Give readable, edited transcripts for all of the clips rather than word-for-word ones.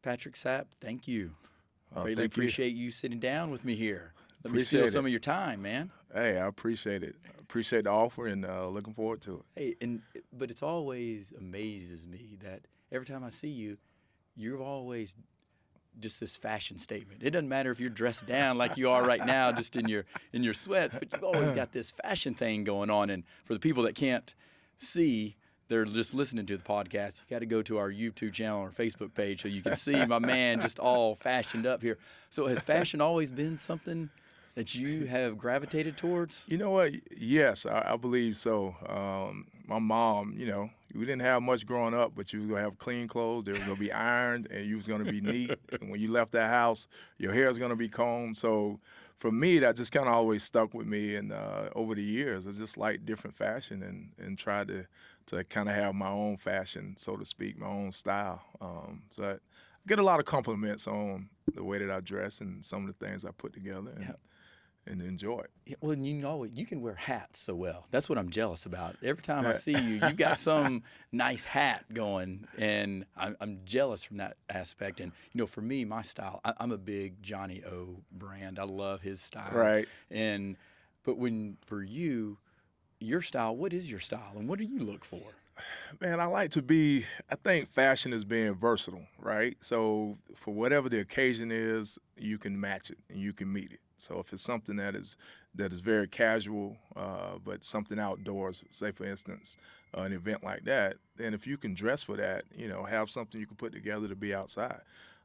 Patrick Sapp, thank you. I really Thank you. appreciate you sitting down with me here. Let me Appreciate steal it. some of your time, man. Hey, I appreciate it. Appreciate the offer and looking forward to it. Hey, but it's always amazes me that every time I see you, you're always just this fashion statement. It doesn't matter if you're dressed down like you are right now, just in your sweats, but you've always got this fashion thing going on. And for the people that can't see, they're just listening to the podcast, you got to go to our YouTube channel or Facebook page so you can see my man just all fashioned up here. So has fashion always been something that you have gravitated towards? You know what? Yes, I believe so. My mom, we didn't have much growing up, but you was going to have clean clothes. They were going to be ironed, and you was going to be neat. And when you left that house, your hair is going to be combed. So for me, that just kind of always stuck with me. And over the years, I just like different fashion and tried to kind of have my own fashion, so to speak, my own style. So I get a lot of compliments on the way that I dress and some of the things I put together. And enjoy it. Yeah, well, you can wear hats so well. That's what I'm jealous about. Every time I see you, you've got some nice hat going, and I'm jealous from that aspect. And, for me, my style, I'm a big Johnny O brand. I love his style. Right. But for you, your style, what is your style, and what do you look for? Man, I think fashion is being versatile, right? So for whatever the occasion is, you can match it and you can meet it. So if it's something that is very casual, but something outdoors, say for instance, an event like that, then if you can dress for that, have something you can put together to be outside,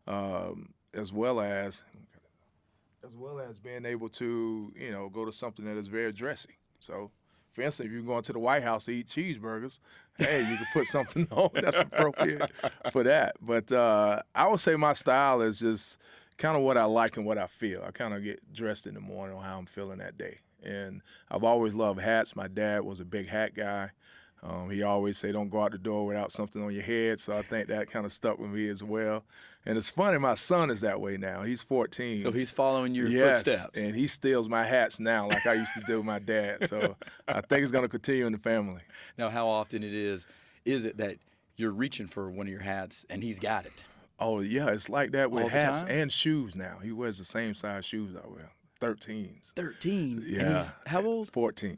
as well as being able to, go to something that is very dressy. So, for instance, if you're going to the White House to eat cheeseburgers, hey, you can put something on that's appropriate for that. But I would say my style is just kind of what I like and what I feel. I kind of get dressed in the morning on how I'm feeling that day. And I've always loved hats. My dad was a big hat guy. He always say, don't go out the door without something on your head. So I think that kind of stuck with me as well. And it's funny, my son is that way now. He's 14. So he's following your yes, footsteps. And he steals my hats now like I used to do with my dad. So I think it's going to continue in the family. Now, how often is it that you're reaching for one of your hats and he's got it? Oh, yeah, it's like that with All the hats time? and shoes now. He wears the same size shoes I wear, 13s. 13? Yeah. And he's how old? 14.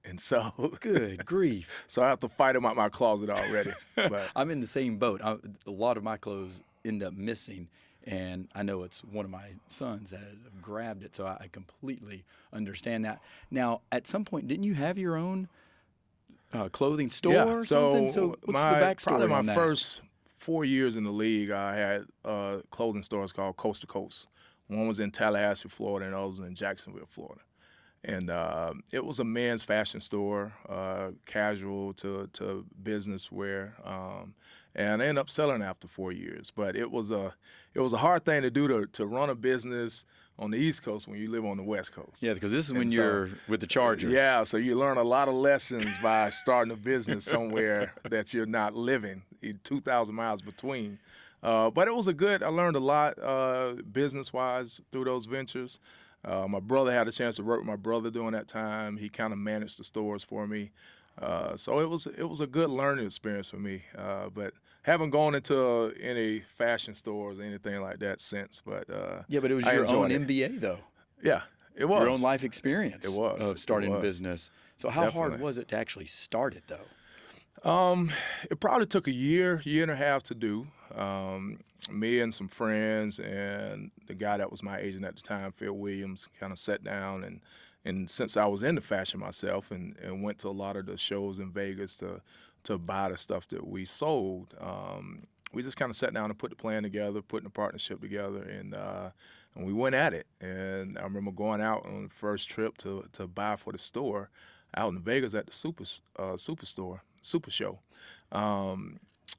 And so Good grief. So I have to fight him out my closet already. But I'm in the same boat. A lot of my clothes end up missing, and I know it's one of my sons that has grabbed it, so I completely understand that. Now, at some point, didn't you have your own clothing store or something? So what's the backstory probably my on that? first 4 years in the league, I had clothing stores called Coast to Coast. One was in Tallahassee, Florida, and the other was in Jacksonville, Florida. And it was a men's fashion store, casual to business wear, and I ended up selling after 4 years. But it was a hard thing to do to run a business on the East Coast when you live on the West Coast. Yeah, because this is when you're with the Chargers. Yeah, so you learn a lot of lessons by starting a business somewhere that you're not living, 2,000 miles between. But it was I learned a lot business-wise through those ventures. My brother had a chance to work with my brother during that time. He kind of managed the stores for me. So it was a good learning experience for me. But haven't gone into any fashion stores or anything like that since. But yeah, but it was I your own enjoyed it. MBA, though. Yeah, it was. Your own life experience. It was. Of starting It a was. business. So how hard Definitely. was it to actually start it, though? It probably took a year and a half to do. Me and some friends and the guy that was my agent at the time, Phil Williams, kind of sat down and since I was into fashion myself and went to a lot of the shows in Vegas to buy the stuff that we sold, we just kind of sat down and put the plan together, putting a partnership together, and we went at it. And I remember going out on the first trip to buy for the store out in Vegas at the Super Show.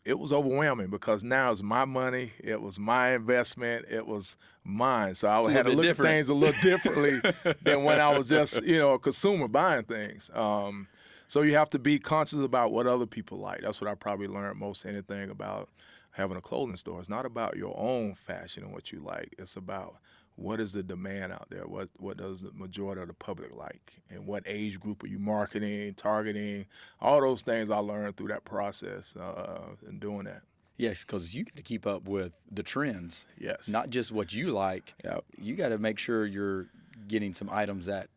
It was overwhelming because now it's my money, it was my investment, it was mine. So I had to look at things a little differently than when I was just, a consumer buying things. So you have to be conscious about what other people like. That's what I probably learned most anything about having a clothing store. It's not about your own fashion and what you like. It's about what is the demand out there? What does the majority of the public like? And what age group are you marketing, targeting? All those things I learned through that process in doing that. Yes, because you got to keep up with the trends, Yes. not just what you like. Yep. You got to make sure you're getting some items that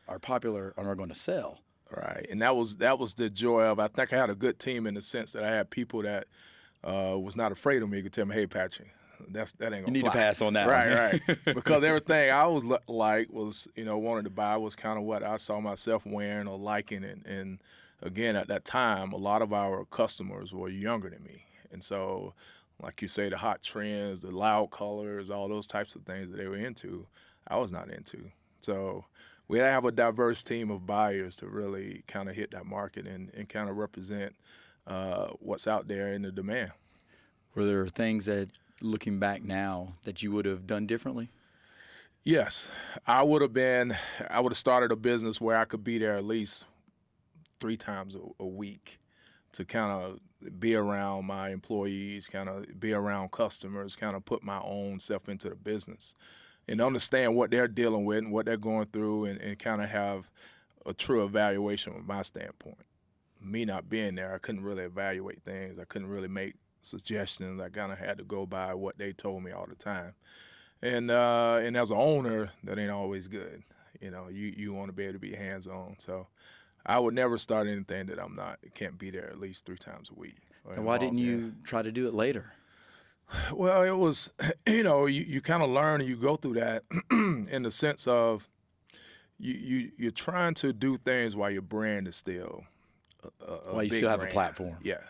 are popular and are going to sell. Right, and that was the joy of. I think I had a good team in the sense that I had people that was not afraid of me. Could tell me, "Hey, Patrick, that ain't gonna You need fly." to pass on that one. Right, because everything I was like was, wanted to buy was kind of what I saw myself wearing or liking, and again at that time, a lot of our customers were younger than me, and so, like you say, the hot trends, the loud colors, all those types of things that they were into, I was not into. So we have a diverse team of buyers to really kind of hit that market and kind of represent what's out there in the demand. Were there things that, looking back now, that you would have done differently? Yes, I would have started a business where I could be there at least 3 times a week to kind of be around my employees, kind of be around customers, kind of put my own self into the business and understand what they're dealing with and what they're going through and kind of have a true evaluation from my standpoint. Me not being there, I couldn't really evaluate things. I couldn't really make suggestions. I kind of had to go by what they told me all the time. And as an owner, that ain't always good. You want to be able to be hands-on. So I would never start anything that can't be there at least 3 times a week. And why didn't you try to do it later? Well, it was, you kind of learn and you go through that in the sense of you're trying to do things while your brand is still while you still have a platform. Yeah.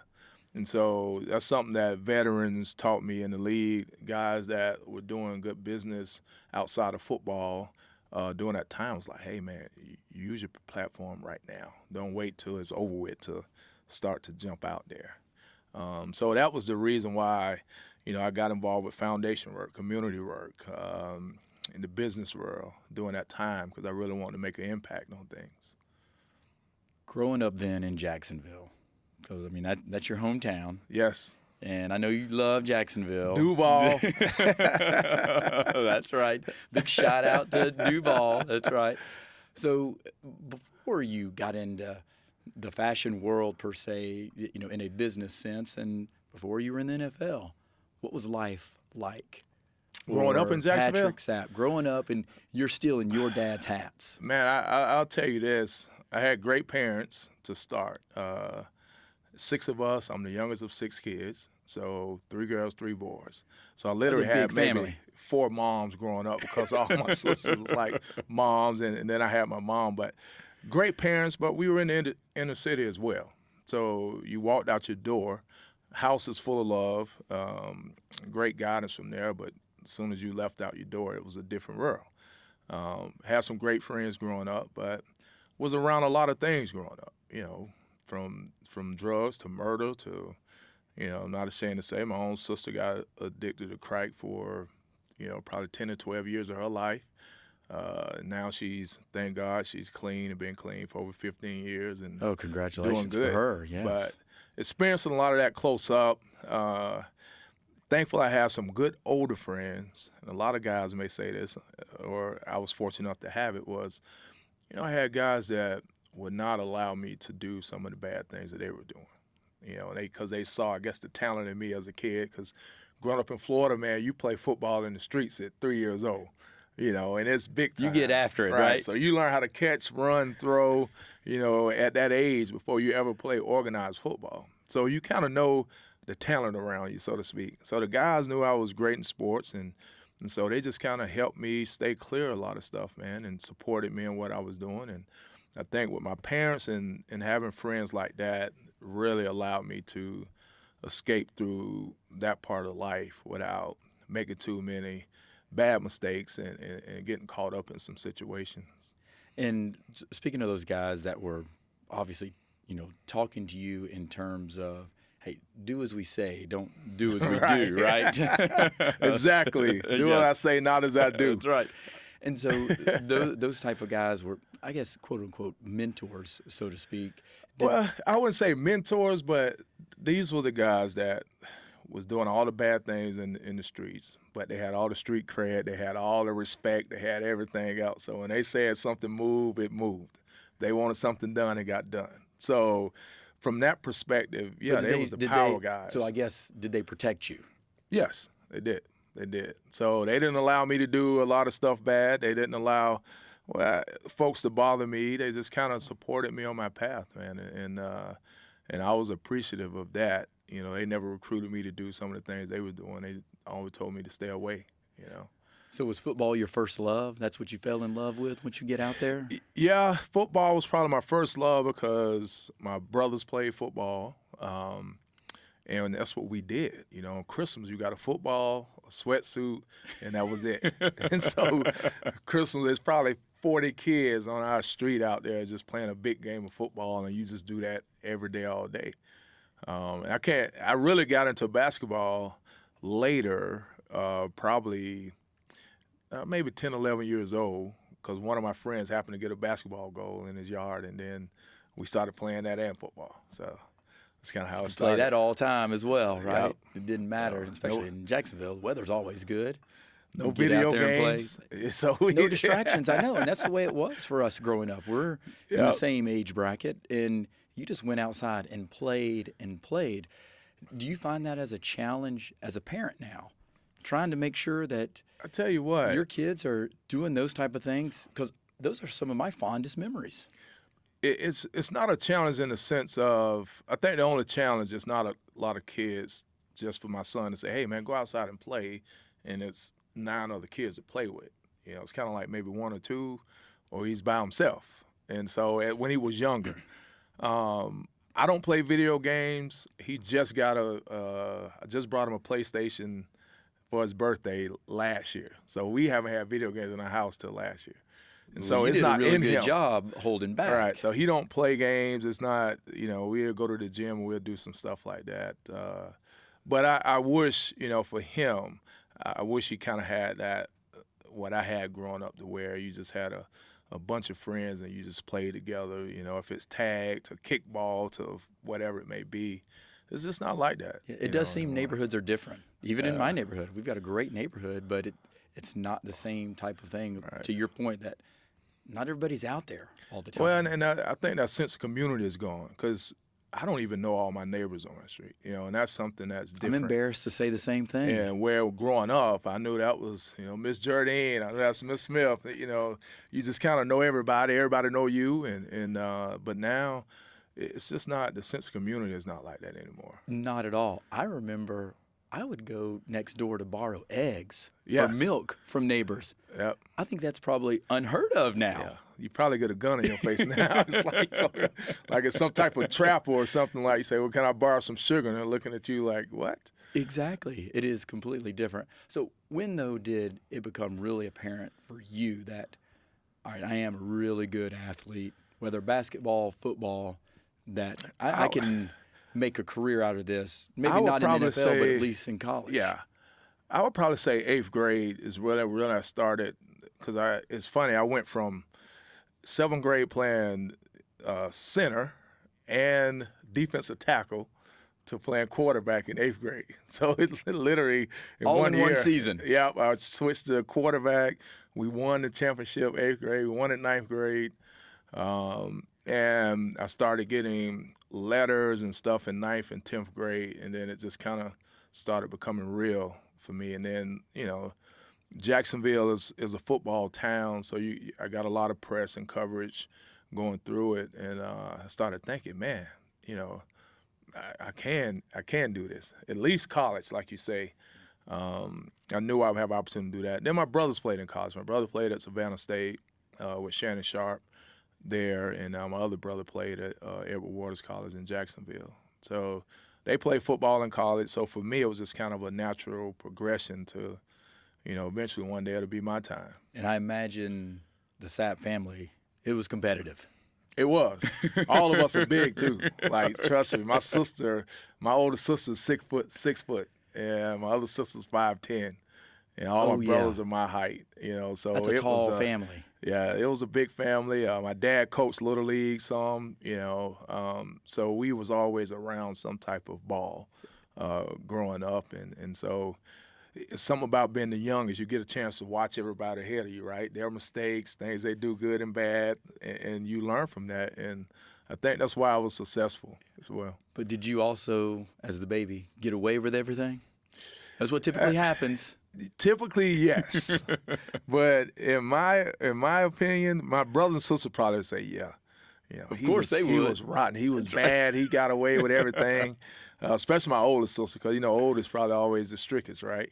And so that's something that veterans taught me in the league, guys that were doing good business outside of football during that time was like, hey, man, use your platform right now. Don't wait till it's over with to start to jump out there. So that was the reason why, I got involved with foundation work, community work, in the business world during that time because I really wanted to make an impact on things. Growing up then in Jacksonville, because, that's your hometown. Yes. And I know you love Jacksonville. Duval. That's right. Big shout out to Duval. That's right. So before you got into the fashion world per se, in a business sense, and before you were in the NFL, what was life like? Growing up in Jacksonville? Patrick Sapp, growing up, and you're still in your dad's hats. Man, I'll tell you this. I had great parents to start. 6 of us. I'm the youngest of 6 kids. So 3 girls, 3 boys. So I literally had maybe 4 moms growing up because all my sisters was like moms, and then I had my mom. But great parents, but we were in the inner city as well. So you walked out your door, house is full of love, great guidance from there, but as soon as you left out your door, it was a different world. Had some great friends growing up, but was around a lot of things growing up, from drugs to murder to, I'm not ashamed to say my own sister got addicted to crack for, probably 10 to 12 years of her life. Now thank God, she's clean and been clean for over 15 years. And congratulations doing good. For her, yes. But experiencing a lot of that close up. Thankful I have some good older friends, and a lot of guys may say this, or I was fortunate enough to have it, was, I had guys that would not allow me to do some of the bad things that they were doing, because they saw, I guess, the talent in me as a kid, because growing up in Florida, man, you play football in the streets at 3 years old, and it's big time. You get after it, right? So you learn how to catch, run, throw, at that age before you ever play organized football. So you kind of know the talent around you, so to speak. So the guys knew I was great in sports, and so they just kind of helped me stay clear of a lot of stuff, man, and supported me in what I was doing. And I think with my parents and having friends like that really allowed me to escape through that part of life without making too many bad mistakes and getting caught up in some situations. And speaking of those guys that were obviously, talking to you in terms of, hey, do as we say, don't do as we do, right? Exactly. Do what I say, not as I do. That's right. And so those type of guys were, I guess, quote unquote, mentors, so to speak. Well, I wouldn't say mentors, but these were the guys that was doing all the bad things in the streets, but they had all the street cred, they had all the respect, they had everything else. So when they said something move, it moved. They wanted something done, it got done. So from that perspective, But yeah, did they was the power they, guys. So I guess, did they protect you? Yes, they did. They did. So they didn't allow me to do a lot of stuff bad. They didn't allow folks to bother me. They just kind of supported me on my path, man. And I was appreciative of that. You know, they never recruited me to do some of the things they were doing. They always told me to stay away, you know. So was football your first love? That's what you fell in love with once you get out there? Yeah, football was probably my first love because my brothers played football. And that's what we did. You know, on Christmas, you got a football, a sweatsuit, and that was it. And so Christmas, there's probably 40 kids on our street out there just playing a big game of football, and you just do that every day, all day. And I really got into basketball later, probably maybe 10, 11 years old, because one of my friends happened to get a basketball goal in his yard, and then we started playing that and football. So that's kind of how it started. Play that all the time as well, right? Yep. It didn't matter, especially in Jacksonville. The weather's always good. No Get video out there and play. games. So No distractions, I know, and that's the way it was for us growing up. We're in the same age bracket, and you just went outside and played and played. Do you find that as a challenge as a parent now, trying to make sure that I tell you what, your kids are doing those type of things? Because those are some of my fondest memories. it's not a challenge in the sense of, I think the only challenge is not a lot of kids just for my son to say, hey, man, go outside and play, and it's 9 other kids to play with. You know, it's kind of like maybe 1 or 2, or he's by himself. And so when he was younger, I don't play video games. He just got I just brought him a PlayStation for his birthday last year. So we haven't had video games in our house till last year. And so you it's did not a really in good him. job holding back. All right, so he don't play games. It's not, you know, we'll go to the gym and we'll do some stuff like that. But I wish, you know, for him, I wish he kind of had that, what I had growing up, to where you just had a bunch of friends and you just play together, you know, if it's tag to kickball to whatever it may be. It's just not like that. Yeah, it does seem neighborhoods are different. Even in my neighborhood, we've got a great neighborhood, but it's not the same type of thing, to your point, that not everybody's out there all the time. Well, and I think that sense of community is gone, because I don't even know all my neighbors on my street, you know, and that's something that's different. I'm embarrassed to say the same thing. And where growing up, I knew that was, you know, Miss Jardine, I knew that's Miss Smith. You know, you just kind of know everybody know you, and but now it's just not, the sense of community is not like that anymore. Not at all. I remember I would go next door to borrow eggs or Yes. milk from neighbors. Yep. I think that's probably unheard of now. Yeah. You probably get a gun in your face now. It's like it's some type of trap or something, like you say, well, can I borrow some sugar? And they're looking at you like, what? Exactly. It is completely different. So when, though, did it become really apparent for you that, all right, I am a really good athlete, whether basketball, football, that I can make a career out of this? Maybe not in the NFL, but at least in college. Yeah. I would probably say 8th grade is when I started, because it's funny, I went from 7th grade playing center and defensive tackle to playing quarterback in 8th grade. So it literally in all one in year, one season. Yeah, I switched to quarterback. We won the championship 8th grade. We won it 9th grade. And I started getting letters and stuff in 9th and 10th grade, and then it just kind of started becoming real for me. And then, you know, Jacksonville is a football town, so I got a lot of press and coverage going through it, and I started thinking, man, you know, I can do this. At least college, like you say. I knew I would have an opportunity to do that. Then my brothers played in college. My brother played at Savannah State with Shannon Sharp there, and my other brother played at Edward Waters College in Jacksonville. So they played football in college. So for me, it was just kind of a natural progression to, you know, eventually one day it'll be my time. And I imagine the Sapp family, it was competitive. It was. All of us are big too. Like, trust me, my older sister's 6 foot, and my other sister's 5'10", and all my brothers are my height. You know, so that's a tall family. Yeah, it was a big family. My dad coached Little League some. You know, so we was always around some type of ball growing up, and so. It's something about being the youngest. You get a chance to watch everybody ahead of you, right? Their mistakes, things they do good and bad, and you learn from that. And I think that's why I was successful as well. But did you also, as the baby, get away with everything? That's what typically happens. Typically, yes. But in my opinion, my brothers and sisters probably would say, yeah. You know, Of course they would. He was rotten. He was bad. He got away with everything, especially my oldest sister, because, oldest probably always the strictest, right?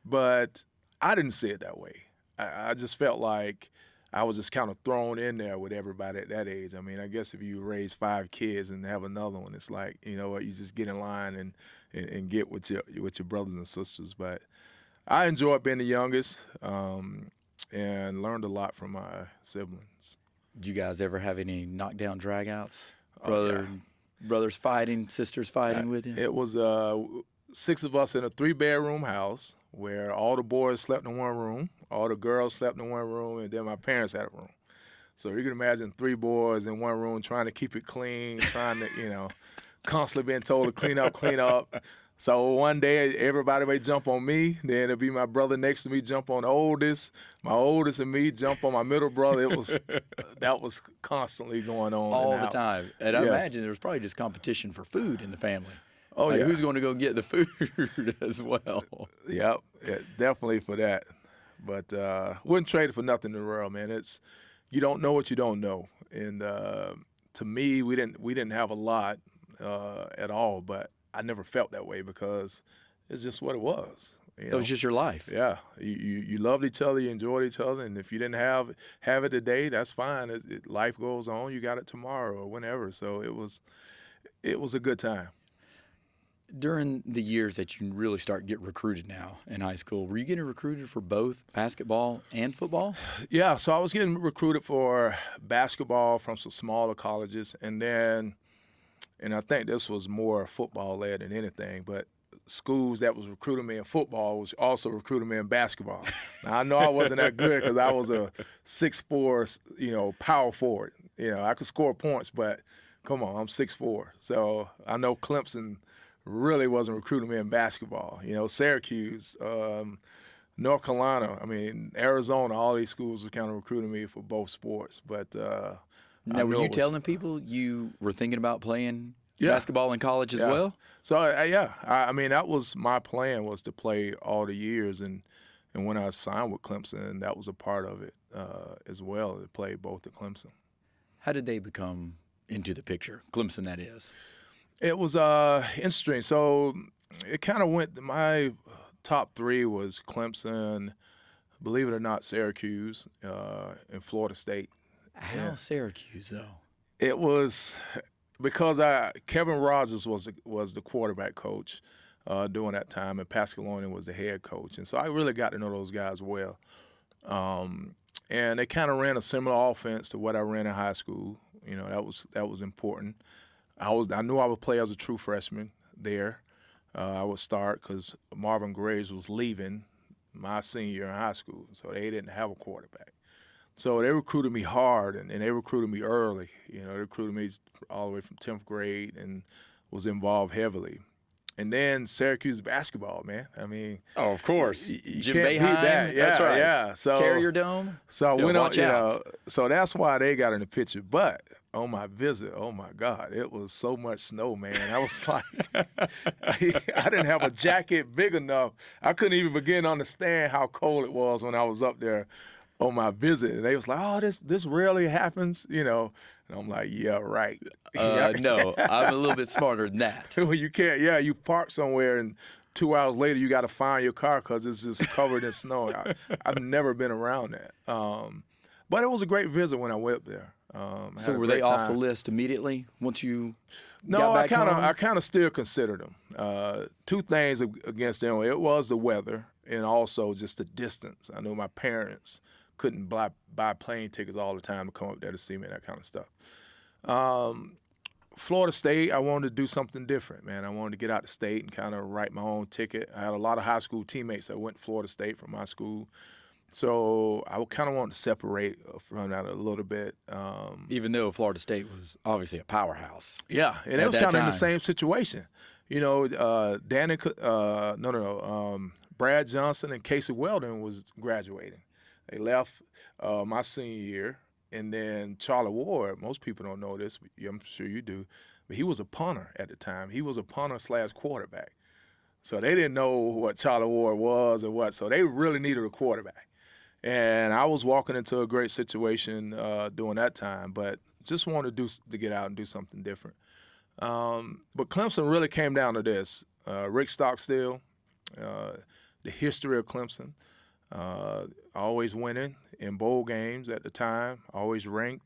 But I didn't see it that way. I just felt like I was just kind of thrown in there with everybody at that age. I mean, I guess if you raise 5 kids and have another one, it's like, you know what, you just get in line and get with your brothers and sisters. But I enjoyed being the youngest and learned a lot from my siblings. Did you guys ever have any knockdown dragouts? Yeah. Brothers fighting, sisters fighting with you? It was 6 of us in a 3-bedroom house where all the boys slept in one room, all the girls slept in one room, and then my parents had a room. So you can imagine 3 boys in one room trying to keep it clean, trying to, constantly being told to clean up. So one day everybody may jump on me, then it'll be my brother next to me jump on the oldest, my oldest and me jump on my middle brother. That was constantly going on all in the house. time. And I imagine there was probably just competition for food in the family. Oh, like, yeah. Who's going to go get the food as well? Yep, yeah, definitely for that. But wouldn't trade it for nothing in the world, man. It's you don't know what you don't know. And to me, we didn't have a lot at all, but I never felt that way because it's just what it was. It was just your life. Yeah, you loved each other, you enjoyed each other, and if you didn't have it today, that's fine. Life goes on. You got it tomorrow or whenever. So it was a good time. During the years that you really start get recruited now in high school, were you getting recruited for both basketball and football? Yeah, so I was getting recruited for basketball from some smaller colleges, and I think this was more football-led than anything, but schools that was recruiting me in football was also recruiting me in basketball. Now, I know I wasn't that good because I was a 6'4", power forward. I could score points, but come on, I'm 6'4". So I know Clemson really wasn't recruiting me in basketball. Syracuse, North Carolina, Arizona, all these schools were kind of recruiting me for both sports. But now, were you telling people you were thinking about playing basketball in college as well? So, that was my plan, was to play all the years. And when I signed with Clemson, that was a part of it as well, to play both at Clemson. How did they become into the picture? Clemson, that is. It was interesting. So it kind of went, my top 3 was Clemson, believe it or not, Syracuse, and Florida State. How Syracuse, though? It was because Kevin Rogers was the quarterback coach during that time, and Pascaloni was the head coach. And so I really got to know those guys well. And they kind of ran a similar offense to what I ran in high school. That was important. I knew I would play as a true freshman there. I would start because Marvin Graves was leaving my senior year in high school, so they didn't have a quarterback. So they recruited me hard, and they recruited me early. They recruited me all the way from 10th grade and was involved heavily. And then Syracuse basketball, man. Oh, of course. You Jim can't beat Boeheim, that. Yeah, that's right. Yeah. So Carrier Dome. So I went on, watch out. so that's why they got in the picture. But on my visit, oh my God, it was so much snow, man. I was like, I didn't have a jacket big enough. I couldn't even begin to understand how cold it was when I was up there on my visit. And they was like, oh, this rarely happens, And I'm like, yeah, right. No, I'm a little bit smarter than that. You can't, you park somewhere and 2 hours later you got to find your car because it's just covered in snow. I've never been around that. But it was a great visit when I went up there. So were they off the list immediately once you No, got back home? I kind of still considered them. 2 things against them. It was the weather and also just the distance. I knew my parents couldn't buy plane tickets all the time to come up there to see me, that kind of stuff. Florida State, I wanted to do something different, man. I wanted to get out of state and kind of write my own ticket. I had a lot of high school teammates that went to Florida State from my school. So I kind of wanted to separate from that a little bit. Even though Florida State was obviously a powerhouse. Yeah, and it was kind of in the same situation. Brad Johnson and Casey Weldon was graduating. They left my senior year, And then Charlie Ward, most people don't know this, but I'm sure you do, but he was a punter at the time. He was a punter/quarterback. So they didn't know what Charlie Ward was or what, so they really needed a quarterback. And I was walking into a great situation during that time, but just wanted to get out and do something different. But Clemson really came down to this. Rick Stockstill, the history of Clemson, always winning in bowl games at the time, always ranked.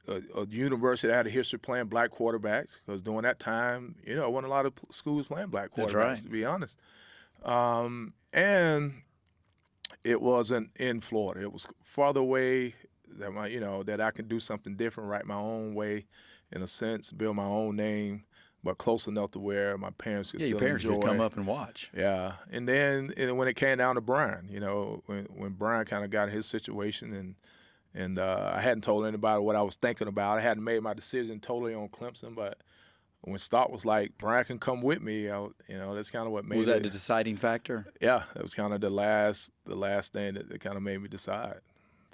A university that had a history playing black quarterbacks, because during that time, you know, wasn't a lot of schools playing black quarterbacks, right. to be honest. And it wasn't in Florida. It was farther away that I could do something different, write my own way, in a sense, build my own name, but close enough to where my parents could still enjoy. Your parents could come up and watch. Yeah, and then when it came down to Brian, you know, when Brian kind of got in his situation, and I hadn't told anybody what I was thinking about. I hadn't made my decision totally on Clemson, but when Stock was like, Brian can come with me, that's kind of what made it. Was that the deciding factor? Yeah, that was kind of the last thing that kind of made me decide.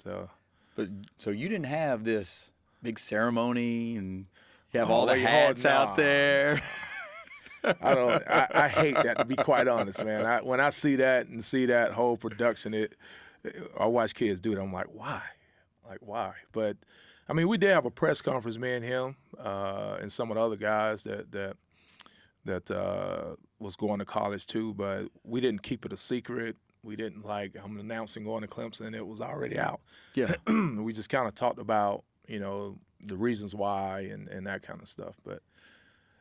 So you didn't have this big ceremony and you have Oh, all the hats out nah. there. I hate that, to be quite honest, man. When I see that and see that whole production, I watch kids do it. I'm like, why? But I mean, we did have a press conference, me and him, and some of the other guys that was going to college too. But we didn't keep it a secret. We didn't I'm announcing going to Clemson. It was already out. Yeah. We just kind of talked about, you know, the reasons why and that kind of stuff.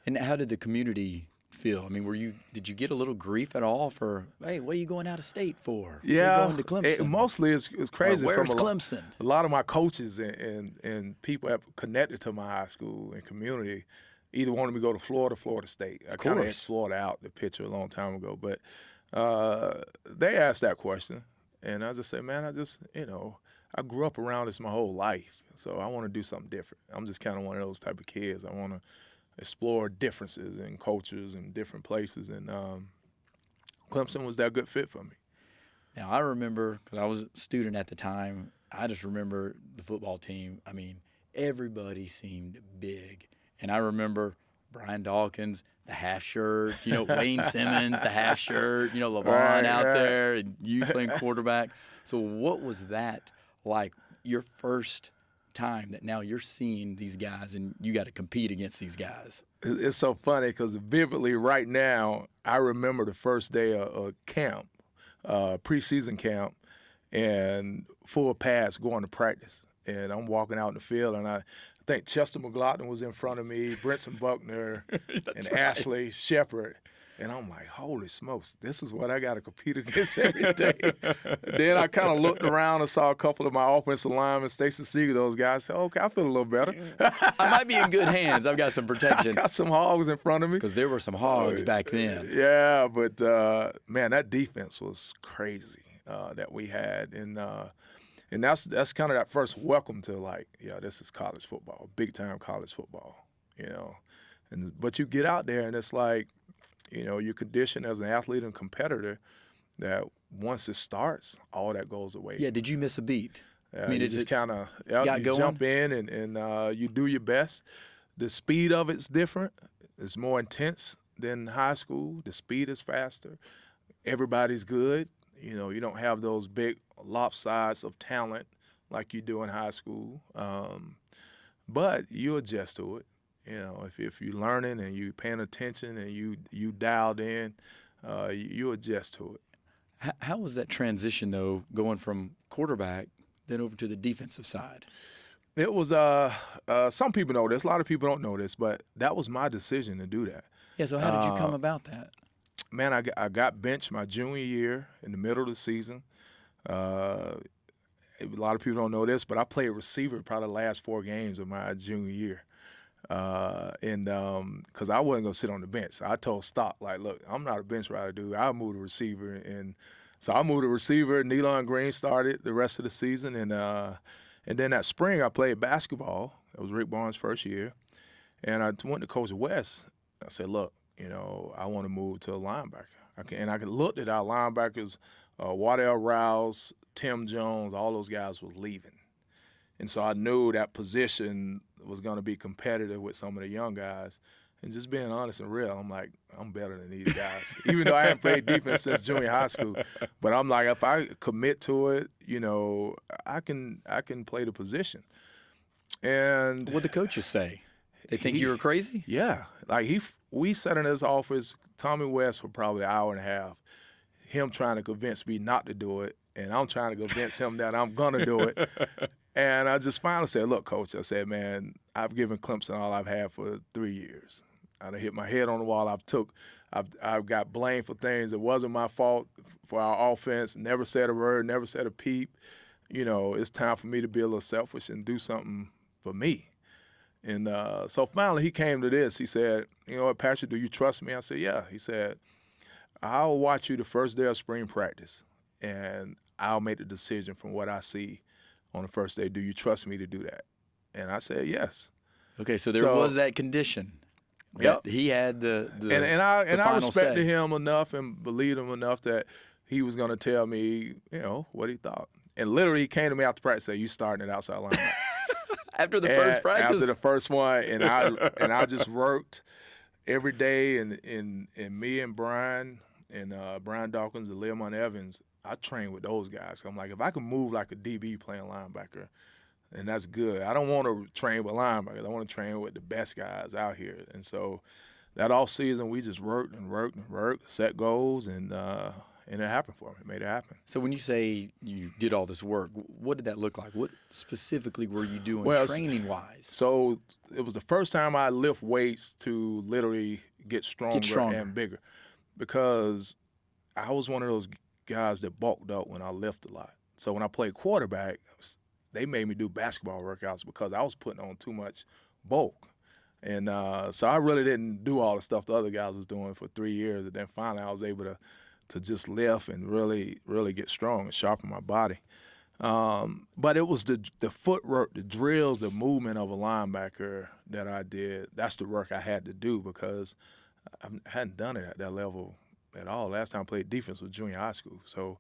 And how did the community feel? I mean, did you get a little grief at all for, hey, what are you going out of state for? Yeah, You're going to Clemson. Mostly it's crazy. Where's from Clemson? A lot of my coaches and people have connected to my high school and community either wanted me to go to Florida, Florida State. I kind of asked Florida out the picture a long time ago, but they asked that question, and I just said, man, I grew up around this my whole life, so I want to do something different. I'm just kind of one of those type of kids. I want to explore differences in cultures and different places, and Clemson was that good fit for me. Now, I remember, because I was a student at the time, I just remember the football team. I mean, everybody seemed big. And I remember Brian Dawkins, the half shirt, Wayne Simmons, the half shirt, LeVon out there, and you playing quarterback. So what was that like, your first time that now you're seeing these guys and you got to compete against these guys? It's so funny because vividly right now, I remember the first day of camp, preseason camp, and full pads going to practice. And I'm walking out in the field, and I think Chester McLaughlin was in front of me, Brinson Buckner, and right. Ashley Shepard. And I'm like, holy smokes, this is what I got to compete against every day. Then I kind of looked around and saw a couple of my offensive linemen, Stacy Seeger, those guys. I said, okay, I feel a little better. I might be in good hands. I've got some protection. I got some hogs in front of me. Because there were some hogs back then. Yeah, but, man, that defense was crazy that we had. And that's kind of that first welcome to, this is college football, big-time college football, But you get out there, and it's like, you're conditioned as an athlete and competitor that once it starts, all that goes away. Yeah, did you miss a beat? I mean, you just kind of jump in and you do your best. The speed of it's different. It's more intense than high school. The speed is faster. Everybody's good. You don't have those big lopsides of talent like you do in high school. But you adjust to it. If you're learning and you're paying attention and you dialed in, you adjust to it. How was that transition, though, going from quarterback then over to the defensive side? It was some people know this. A lot of people don't know this, but that was my decision to do that. Yeah, so how did you come about that? Man, I got benched my junior year in the middle of the season. A lot of people don't know this, but I played receiver probably the last 4 games of my junior year. Because I wasn't going to sit on the bench. I told Stock, look, I'm not a bench rider, dude. I'll move the receiver. And so I moved the receiver. Nealon Green started the rest of the season. And then that spring I played basketball. It was Rick Barnes' first year. And I went to Coach West. I said, look, I want to move to a linebacker. I looked at our linebackers, Waddell Rouse, Tim Jones, all those guys was leaving. And so I knew that position was going to be competitive with some of the young guys. And just being honest and real, I'm like, I'm better than these guys. Even though I haven't played defense since junior high school. But I'm like, if I commit to it, I can play the position. And What'd the coaches say? They think you were crazy? Yeah. Like we sat in his office, Tommy West, for probably an hour and a half, him trying to convince me not to do it, and I'm trying to convince him that I'm going to do it. And I just finally said, look, Coach, I said, man, I've given Clemson all I've had for 3 years. I done hit my head on the wall. I've got blamed for things that wasn't my fault for our offense. Never said a word, never said a peep. It's time for me to be a little selfish and do something for me. And so finally he came to this. He said, you know what, Patrick, do you trust me? I said, yeah. He said, I'll watch you the first day of spring practice, and I'll make the decision from what I see on the first day. Do you trust me to do that? And I said, yes. Okay, so there was that condition. Yep. He had the I final respected say. him enough and believed him enough that he was going to tell me, what he thought. And literally he came to me after practice and said, you starting at outside linebacker. After the first practice? After the first one, and I just worked every day, and me and Brian and Brian Dawkins and Leamon Evans, I trained with those guys. I'm like, if I can move like a DB playing linebacker, and that's good. I don't want to train with linebackers. I want to train with the best guys out here. And so that off season, we just worked, set goals, and it happened for me. It made it happen. So when you say you did all this work, what did that look like? What specifically were you doing training-wise? So it was the first time I lift weights to literally get stronger and bigger, because I was one of those guys that bulked up when I lift a lot. So when I played quarterback, they made me do basketball workouts because I was putting on too much bulk. And so I really didn't do all the stuff the other guys was doing for 3 years. And then finally I was able to just lift and really, really get strong and sharpen my body. But it was the footwork, the drills, the movement of a linebacker that I did. That's the work I had to do because I hadn't done it at that level at all. Last time I played defense was junior high school. So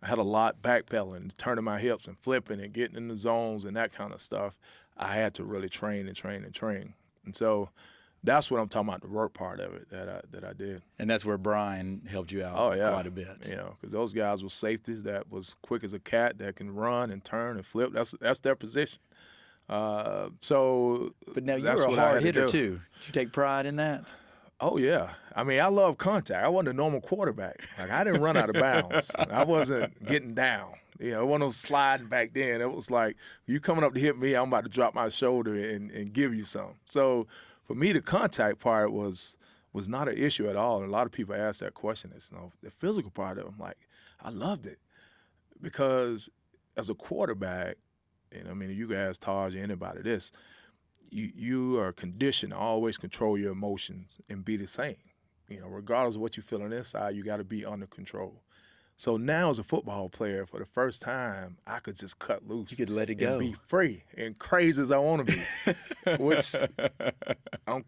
I had a lot backpedaling, turning my hips and flipping and getting in the zones and that kind of stuff. I had to really train. And so that's what I'm talking about, the work part of it that I did. And that's where Brian helped you out quite a bit. Because those guys were safeties that was quick as a cat, that can run and turn and flip. That's their position. But now you were a hard hitter too. Did you take pride in that? Oh, yeah. I mean, I love contact. I wasn't a normal quarterback. Like, I didn't run out of bounds. I wasn't getting down. It wasn't no sliding back then. It was like, you coming up to hit me, I'm about to drop my shoulder and give you some. So for me, the contact part was not an issue at all. And a lot of people ask that question. It's, the physical part of it, I'm like, I loved it. Because as a quarterback, and I mean, you can ask Tajh or anybody this, you are conditioned to always control your emotions and be the same. Regardless of what you feel on the inside, you got to be under control. So now as a football player, for the first time, I could just cut loose. You could let it go. And be free and crazy as I want to be, which I'm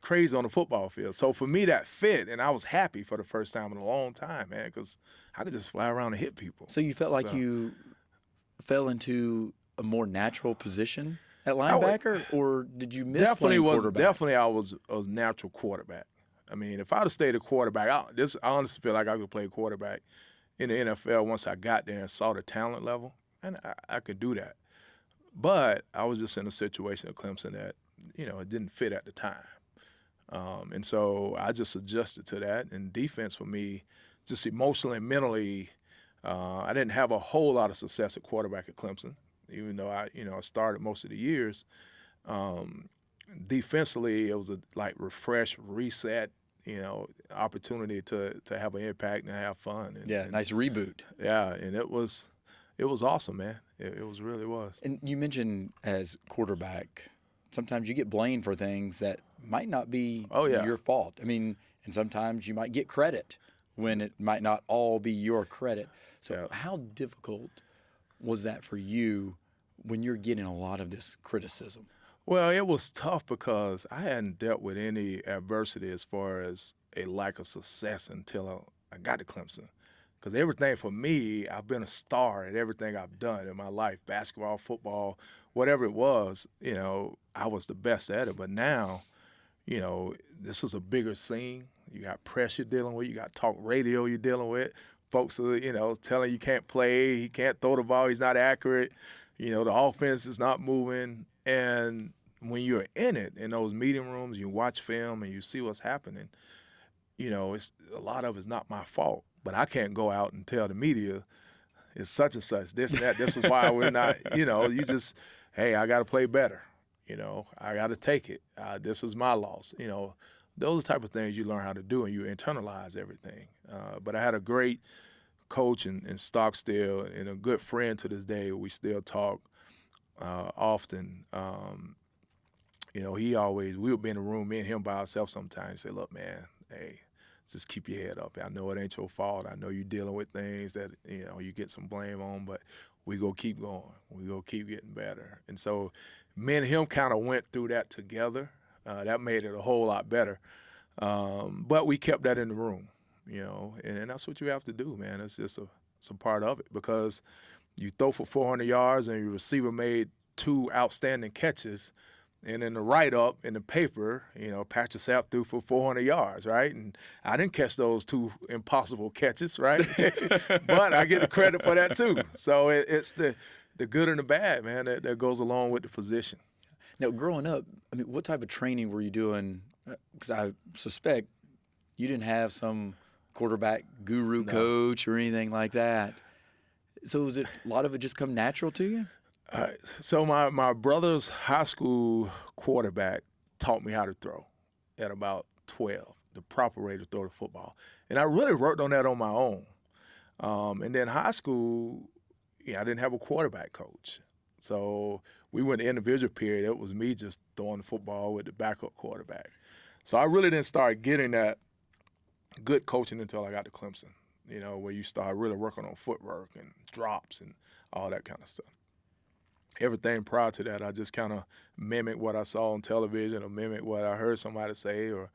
crazy on the football field. So for me, that fit, and I was happy for the first time in a long time, man, because I could just fly around and hit people. So you felt like you fell into a more natural position at linebacker, or did you miss playing quarterback? Definitely, I was natural quarterback. I mean, if I'd have stayed a quarterback, I honestly feel like I could play quarterback in the NFL once I got there and saw the talent level, and I could do that. But I was just in a situation at Clemson that, it didn't fit at the time. And so I just adjusted to that. And defense for me, just emotionally and mentally, I didn't have a whole lot of success at quarterback at Clemson. Even though I started most of the years, defensively it was a refresh, reset, opportunity to have an impact and have fun. And nice reboot. Yeah, and it was awesome, man. It really was. And you mentioned as quarterback, sometimes you get blamed for things that might not be your fault. I mean, and sometimes you might get credit when it might not all be your credit. So how difficult was that for you when you're getting a lot of this criticism? Well, it was tough because I hadn't dealt with any adversity as far as a lack of success until I got to Clemson. Because everything for me, I've been a star at everything I've done in my life, basketball, football, whatever it was, I was the best at it. But now, this is a bigger scene. You got press you're dealing with. You got talk radio you're dealing with. Folks are, telling you can't play. He can't throw the ball. He's not accurate. The offense is not moving. And when you're in it, in those meeting rooms, you watch film and you see what's happening, it's a lot of it's not my fault. But I can't go out and tell the media it's such and such, this and that. This is why we're not, you just, hey, I got to play better. I got to take it. This is my loss. Those are the type of things you learn how to do, and you internalize everything. But I had a great coach in Stockstill and a good friend to this day. We still talk often. We would be in a room, me and him by ourselves sometimes. Say, look, man, hey, just keep your head up. I know it ain't your fault. I know you're dealing with things that, you get some blame on, but we go keep going. We go keep getting better. And so me and him kind of went through that together. That made it a whole lot better. But we kept that in the room, and that's what you have to do, man. It's just a part of it, because you throw for 400 yards and your receiver made 2 outstanding catches. And in the write-up in the paper, Patrick Sapp threw for 400 yards, right? And I didn't catch those 2 impossible catches, right? But I get the credit for that too. So it's the good and the bad, man, that goes along with the position. Now, growing up, what type of training were you doing? Because I suspect you didn't have some quarterback guru coach or anything like that. So was it a lot of it just come natural to you? So my brother's high school quarterback taught me how to throw at about 12, the proper way to throw the football. And I really worked on that on my own. And then high school, I didn't have a quarterback coach. So we went to individual period. It was me just throwing the football with the backup quarterback. So I really didn't start getting that good coaching until I got to Clemson, where you start really working on footwork and drops and all that kind of stuff. Everything prior to that, I just kind of mimicked what I saw on television or mimicked what I heard somebody say or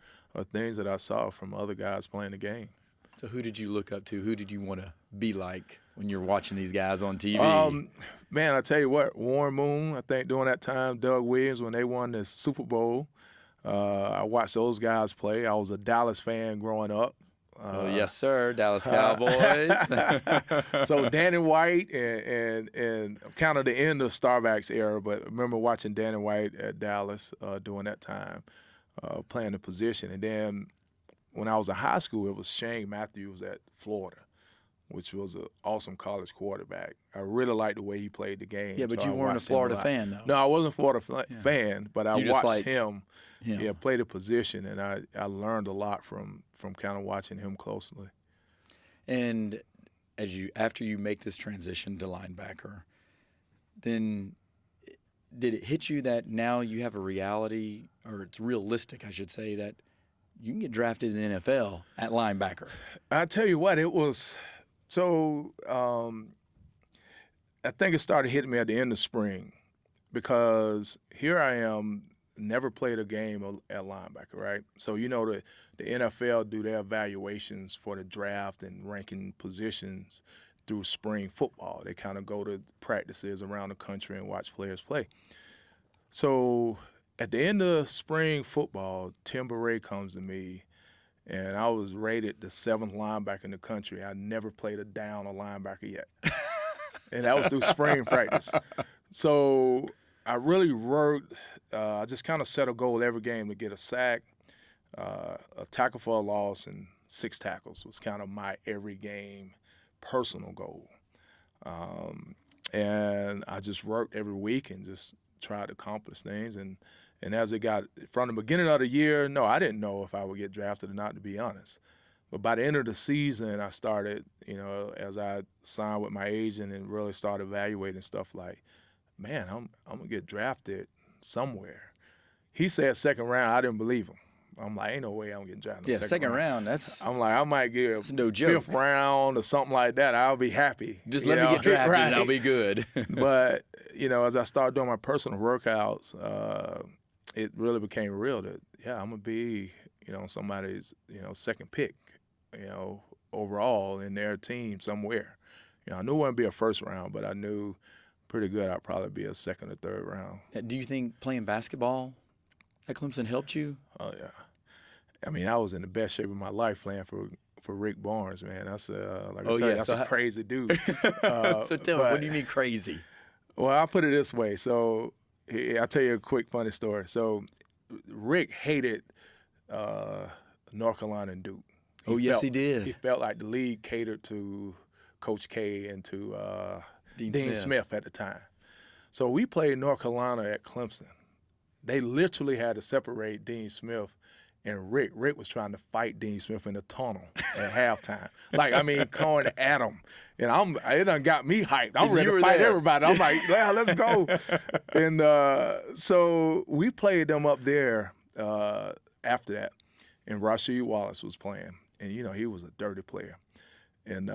things that I saw from other guys playing the game. So who did you look up to? Who did you want to be like when you're watching these guys on TV? Man, I tell you what, Warren Moon, I think during that time, Doug Williams, when they won the Super Bowl, I watched those guys play. I was a Dallas fan growing up. Yes, sir, Dallas Cowboys. So Danny White and kind of the end of Starbucks era, but I remember watching Danny White at Dallas during that time, playing the position. And then when I was in high school, it was Shane Matthews at Florida, which was an awesome college quarterback. I really liked the way he played the game. Yeah, but so you weren't a Florida fan, though. No, I wasn't a Florida fan, but I watched him Yeah, play the position, and I learned a lot from kind of watching him closely. And after you make this transition to linebacker, then did it hit you that now you have a reality, or it's realistic, I should say, that you can get drafted in the NFL at linebacker? I tell you what, it was so. I think it started hitting me at the end of spring, because here I am. Never played a game at linebacker, right? So the NFL do their evaluations for the draft and ranking positions through spring football. They kind of go to practices around the country and watch players play. So at the end of spring football, Tim Beret comes to me, and I was rated the 7th linebacker in the country. I never played a down a linebacker yet. And that was through spring practice. So I really worked. I just kind of set a goal every game to get a sack, a tackle for a loss, and 6 tackles was kind of my every game personal goal. And I just worked every week and just tried to accomplish things. And as it got from the beginning of the year, no, I didn't know if I would get drafted or not, to be honest. But by the end of the season, I started, as I signed with my agent and really started evaluating stuff like, man, I'm going to get drafted somewhere. He said 2nd round. I didn't believe him. I'm like, ain't no way I'm getting drafted. Yeah, second round. That's. I'm like, I might get no joke. 5th round or something like that. I'll be happy. Just let me get drafted, right? And I'll be good. But as I started doing my personal workouts, it really became real that I'm gonna be somebody's second pick, overall in their team somewhere. I knew it wouldn't be a first round, but I knew pretty good I'd probably be a second or third round. Do you think playing basketball at Clemson helped you? Oh, yeah. I mean, I was in the best shape of my life playing for Rick Barnes, man. That's a crazy dude. So tell me, what do you mean crazy? Well, I'll put it this way. So I'll tell you a quick funny story. So Rick hated North Carolina and Duke. He did. He felt like the league catered to Coach K and to Dean Smith at the time. So we played North Carolina at Clemson. They literally had to separate Dean Smith and Rick. Rick was trying to fight Dean Smith in the tunnel at halftime. Going at him. And it done got me hyped. I'm ready to fight everybody. I'm like, yeah, let's go. And so we played them up there after that. And Rasheed Wallace was playing. And, he was a dirty player. And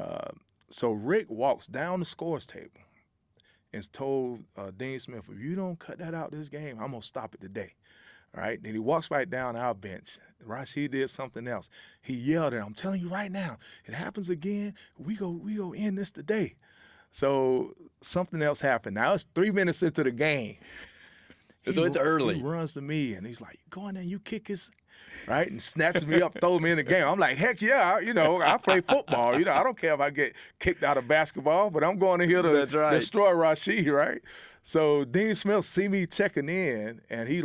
so Rick walks down the scores table and told Dean Smith, if you don't cut that out this game, I'm going to stop it today. All right? Then he walks right down our bench. Rasheed did something else. He yelled at him, I'm telling you right now, it happens again, we go end this today. So something else happened. Now it's 3 minutes into the game. So it's early. He runs to me, and he's like, go in there, you kick his, right? And snatches me up, throws me in the game. I'm like, heck yeah, I play football. I don't care if I get kicked out of basketball, but I'm going in here to destroy Rasheed, right? So Dean Smith see me checking in, and he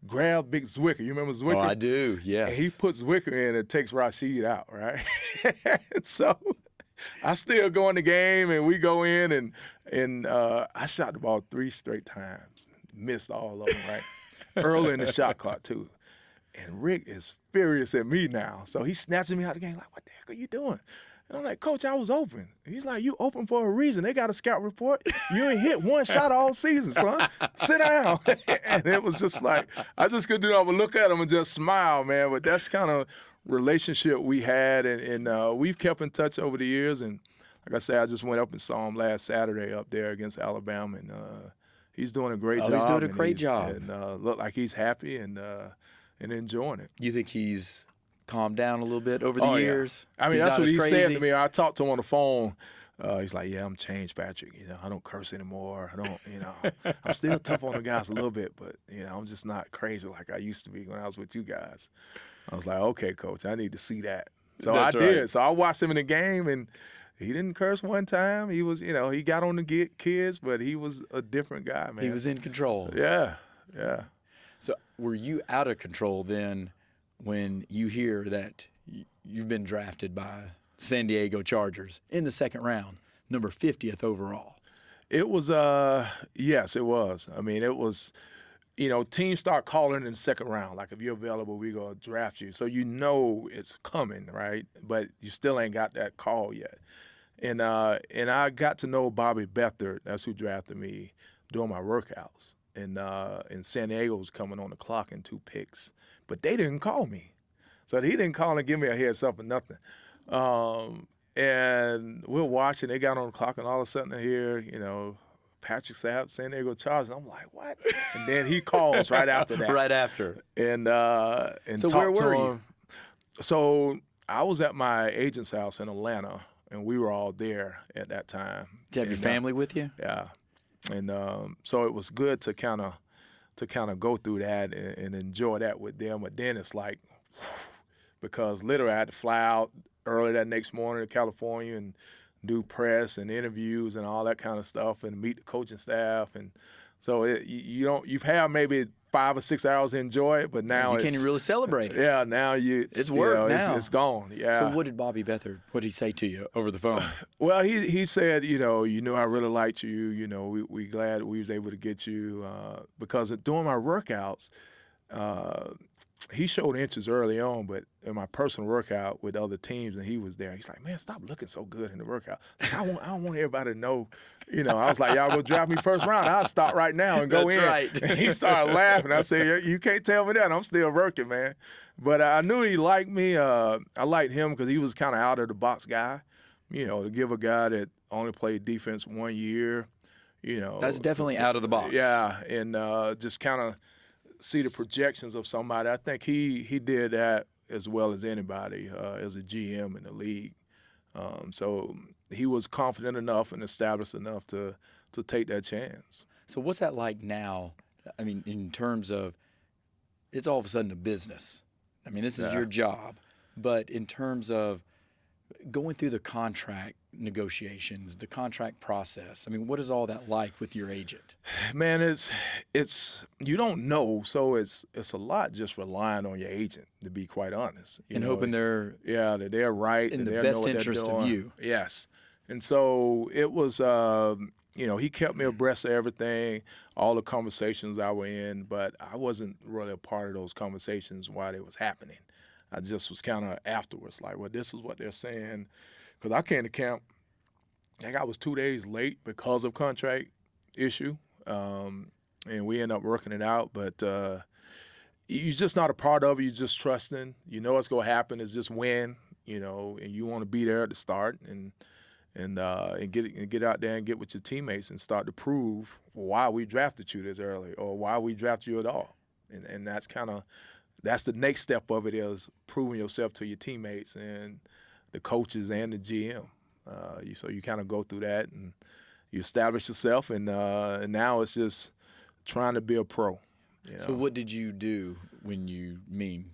grab Big Zwicker. You remember Zwicker? Oh, I do, yes. And he puts Zwicker in and takes Rasheed out, right? So I still go in the game, and we go in, and I shot the ball 3 straight times. Missed all of them, right? Early in the shot clock, too. And Rick is furious at me now. So he's snatching me out of the game like, what the heck are you doing? And I'm like, Coach, I was open. He's like, you open for a reason. They got a scout report. You ain't hit one shot all season, son. Sit down. And it was just like, I just couldn't do that but look at him and just smile, man. But that's kind of relationship we had. And we've kept in touch over the years. And like I said, I just went up and saw him last Saturday up there against Alabama. And he's doing a great job. He's doing a great job. And look like he's happy and enjoying it. You think he's calmed down a little bit over the years? Yeah. I mean, that's what he said to me. I talked to him on the phone. He's like, yeah, I'm changed, Patrick. I don't curse anymore. I don't, I'm still tough on the guys a little bit, but, I'm just not crazy like I used to be when I was with you guys. I was like, okay, Coach, I need to see that. So I did. So I watched him in the game, and he didn't curse one time. He was, he got on the kids, but he was a different guy, man. He was in control. Yeah. So were you out of control then when you hear that you've been drafted by San Diego Chargers in the second round, number 50th overall? It was, yes, it was. I mean, it was, teams start calling in the second round. Like, if you're available, we going to draft you. So it's coming, right? But you still ain't got that call yet. And I got to know Bobby Beathard, that's who drafted me, doing my workouts. And San Diego was coming on the clock in 2 picks. But they didn't call me. So he didn't call and give me a heads up or nothing. And we're watching. They got on the clock, and all of a sudden I hear, Patrick Sapp, San Diego Chargers. I'm like, what? And then he calls right after that. Right after. And so where were you? So I was at my agent's house in Atlanta, and we were all there at that time. Did you have your family with you? Yeah. And so it was good to kind of go through that and enjoy that with them. But then it's like, because literally I had to fly out early that next morning to California and do press and interviews and all that kind of stuff and meet the coaching staff. And so you've had maybe 5 or 6 hours to enjoy it, but now you can't even really celebrate it. Yeah, now it's work now. It's gone. Yeah. So what did Bobby Beathard, what did he say to you over the phone? Well, he said, you knew I really liked you. We glad we was able to get you because during my workouts, he showed interest early on, but in my personal workout with other teams, and he was there, he's like, man, stop looking so good in the workout. Like, I don't want everybody to know. I was like, y'all go draft me first round. I'll start right now and go in. Right. And he started laughing. I said, you can't tell me that. I'm still working, man. But I knew he liked me. I liked him because he was kind of out of the box guy. To give a guy that only played defense 1 year, That's definitely out of the box. Yeah, and just kind of see the projections of somebody. I think he did that as well as anybody as a GM in the league. So he was confident enough and established enough to take that chance. So what's that like now? I mean, in terms of it's all of a sudden a business. I mean, this is your job, but in terms of going through the contract negotiations, the contract process, I mean, what is all that like with your agent? Man, it's you don't know, so it's a lot just relying on your agent, to be quite honest. And hoping they're that they're right in and the they best know what interest they're of doing. you. Yes, and so it was. He kept me abreast of everything, all the conversations I were in, but I wasn't really a part of those conversations while they was happening. I just was kind of afterwards, like, well, this is what they're saying, because I came to camp. I was 2 days late because of contract issue, and we ended up working it out. But you're just not a part of it. You're just trusting. You know what's going to happen. It's just win, and you want to be there at the start and get out there and get with your teammates and start to prove why we drafted you this early or why we drafted you at all. And that's the next step of it, is proving yourself to your teammates and the coaches and the GM. So you kind of go through that and you establish yourself, and now it's just trying to be a pro. So what did you do when you mean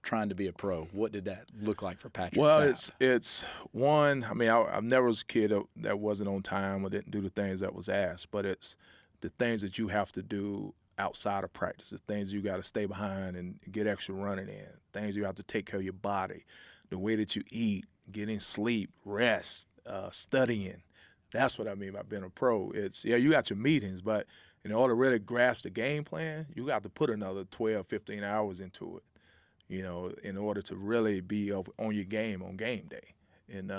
trying to be a pro? What did that look like for Patrick Well, Sapp? it's one. I mean, I never was a kid that wasn't on time or didn't do the things that was asked, but it's the things that you have to do outside of practice, the things you got to stay behind and get extra running in, things you have to take care of your body, the way that you eat, getting sleep, rest, studying. That's what I mean by being a pro. It's, you got your meetings, but in order to really grasp the game plan, you got to put another 12, 15 hours into it, in order to really be on your game on game day. And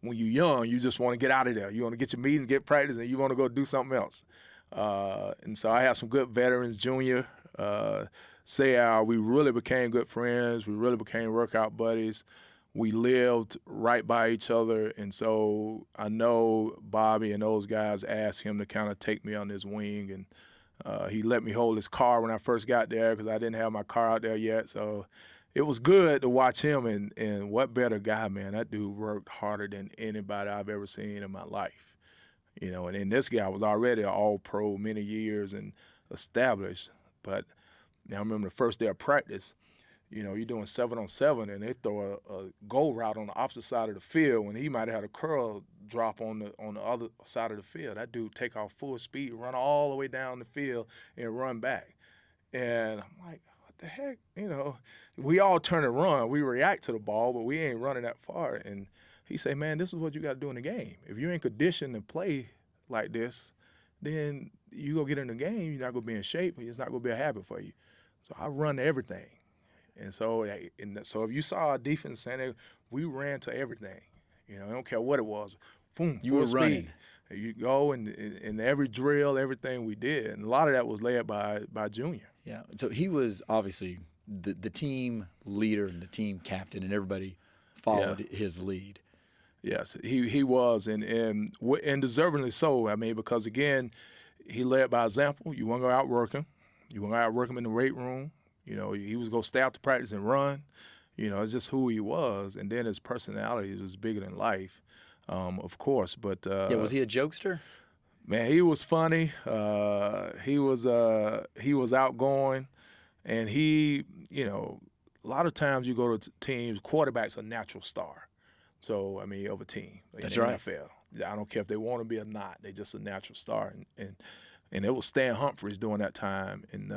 when you're young, you just want to get out of there. You want to get your meetings, get practice, and you want to go do something else. And so I have some good veterans, Junior, we really became good friends. We really became workout buddies. We lived right by each other. And so I know Bobby and those guys asked him to kind of take me on his wing. And he let me hold his car when I first got there because I didn't have my car out there yet. So it was good to watch him. And what better guy, man. That dude worked harder than anybody I've ever seen in my life. And then this guy was already an all-pro many years and established. But I remember the first day of practice, you're doing 7-on-7, and they throw a go route on the opposite side of the field when he might have had a curl drop on the other side of the field. That dude take off full speed, run all the way down the field, and run back. And I'm like, what the heck? We all turn and run. We react to the ball, but we ain't running that far. And he said, man, this is what you got to do in the game. If you ain't conditioned to play like this, then you go get in the game, you're not going to be in shape, and it's not going to be a habit for you. So I run everything. And so if you saw our defense saying we ran to everything, I don't care what it was. Boom, you were speed. running. You go and every drill, everything we did, and a lot of that was led by Junior. Yeah. So he was obviously the team leader and the team captain, and everybody followed his lead. Yes, he was, and deservingly so. I mean, because again, he led by example. You want to go outwork him. You want to outwork him in the weight room. He was going to stay out to practice and run. It's just who he was. And then his personality was bigger than life, of course. But was he a jokester? Man, he was funny. He was outgoing. And he, a lot of times you go to teams, quarterback's a natural star. So, I mean, of a team. That's in the right. NFL. I don't care if they want to be or not. They're just a natural star. And it was Stan Humphries during that time. And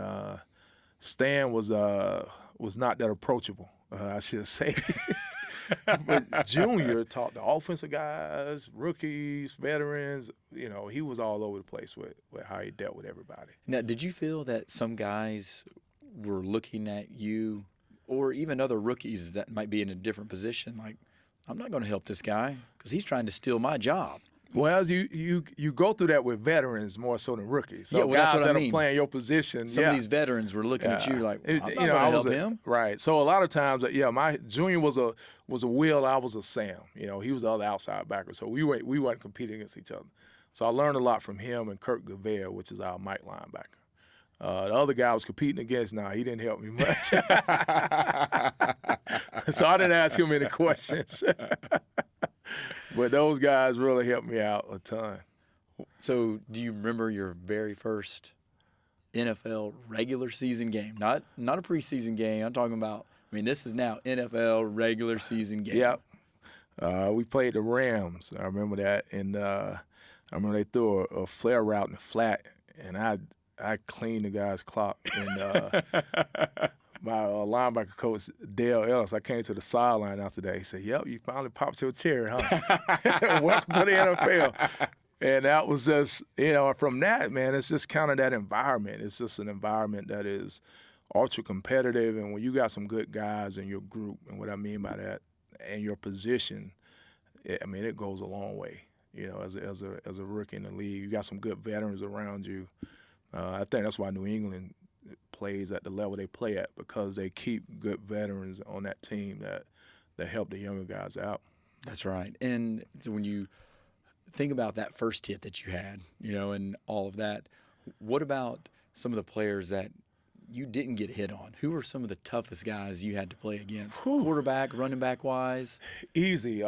Stan was not that approachable, I should say. But Junior taught the offensive guys, rookies, veterans. He was all over the place with how he dealt with everybody. Now, did you feel that some guys were looking at you, or even other rookies that might be in a different position, like, I'm not going to help this guy because he's trying to steal my job? Well, you go through that with veterans more so than rookies. So that's guys what I that mean. are playing your position. Some of these veterans were looking at you like, I'm not going to help him. Right. So a lot of times, my Junior was a Will, I was a Sam. He was the other outside backer. So we weren't competing against each other. So I learned a lot from him and Kirk Gavere, which is our Mike linebacker. The other guy I was competing against, he didn't help me much. So I didn't ask him any questions. But those guys really helped me out a ton. So, do you remember your very first NFL regular season game? Not a preseason game. I'm talking about. I mean, this is now NFL regular season game. Yep. We played the Rams. I remember that, and I remember they threw a flare route in the flat, and I cleaned the guy's clock. And my linebacker coach, Dale Ellis, I came to the sideline after that. He said, "Yep, you finally popped your cherry, huh? Welcome to the NFL." And that was just, from that, man, it's just kind of that environment. It's just an environment that is ultra competitive, and when you got some good guys in your group, and what I mean by that, and your position, it goes a long way. As a rookie in the league, you got some good veterans around you. I think that's why New England plays at the level they play at, because they keep good veterans on that team that help the younger guys out. That's right. And so when you think about that first hit that you had, and all of that, what about some of the players that you didn't get hit on? Who were some of the toughest guys you had to play against? Quarterback, running back wise? Easy.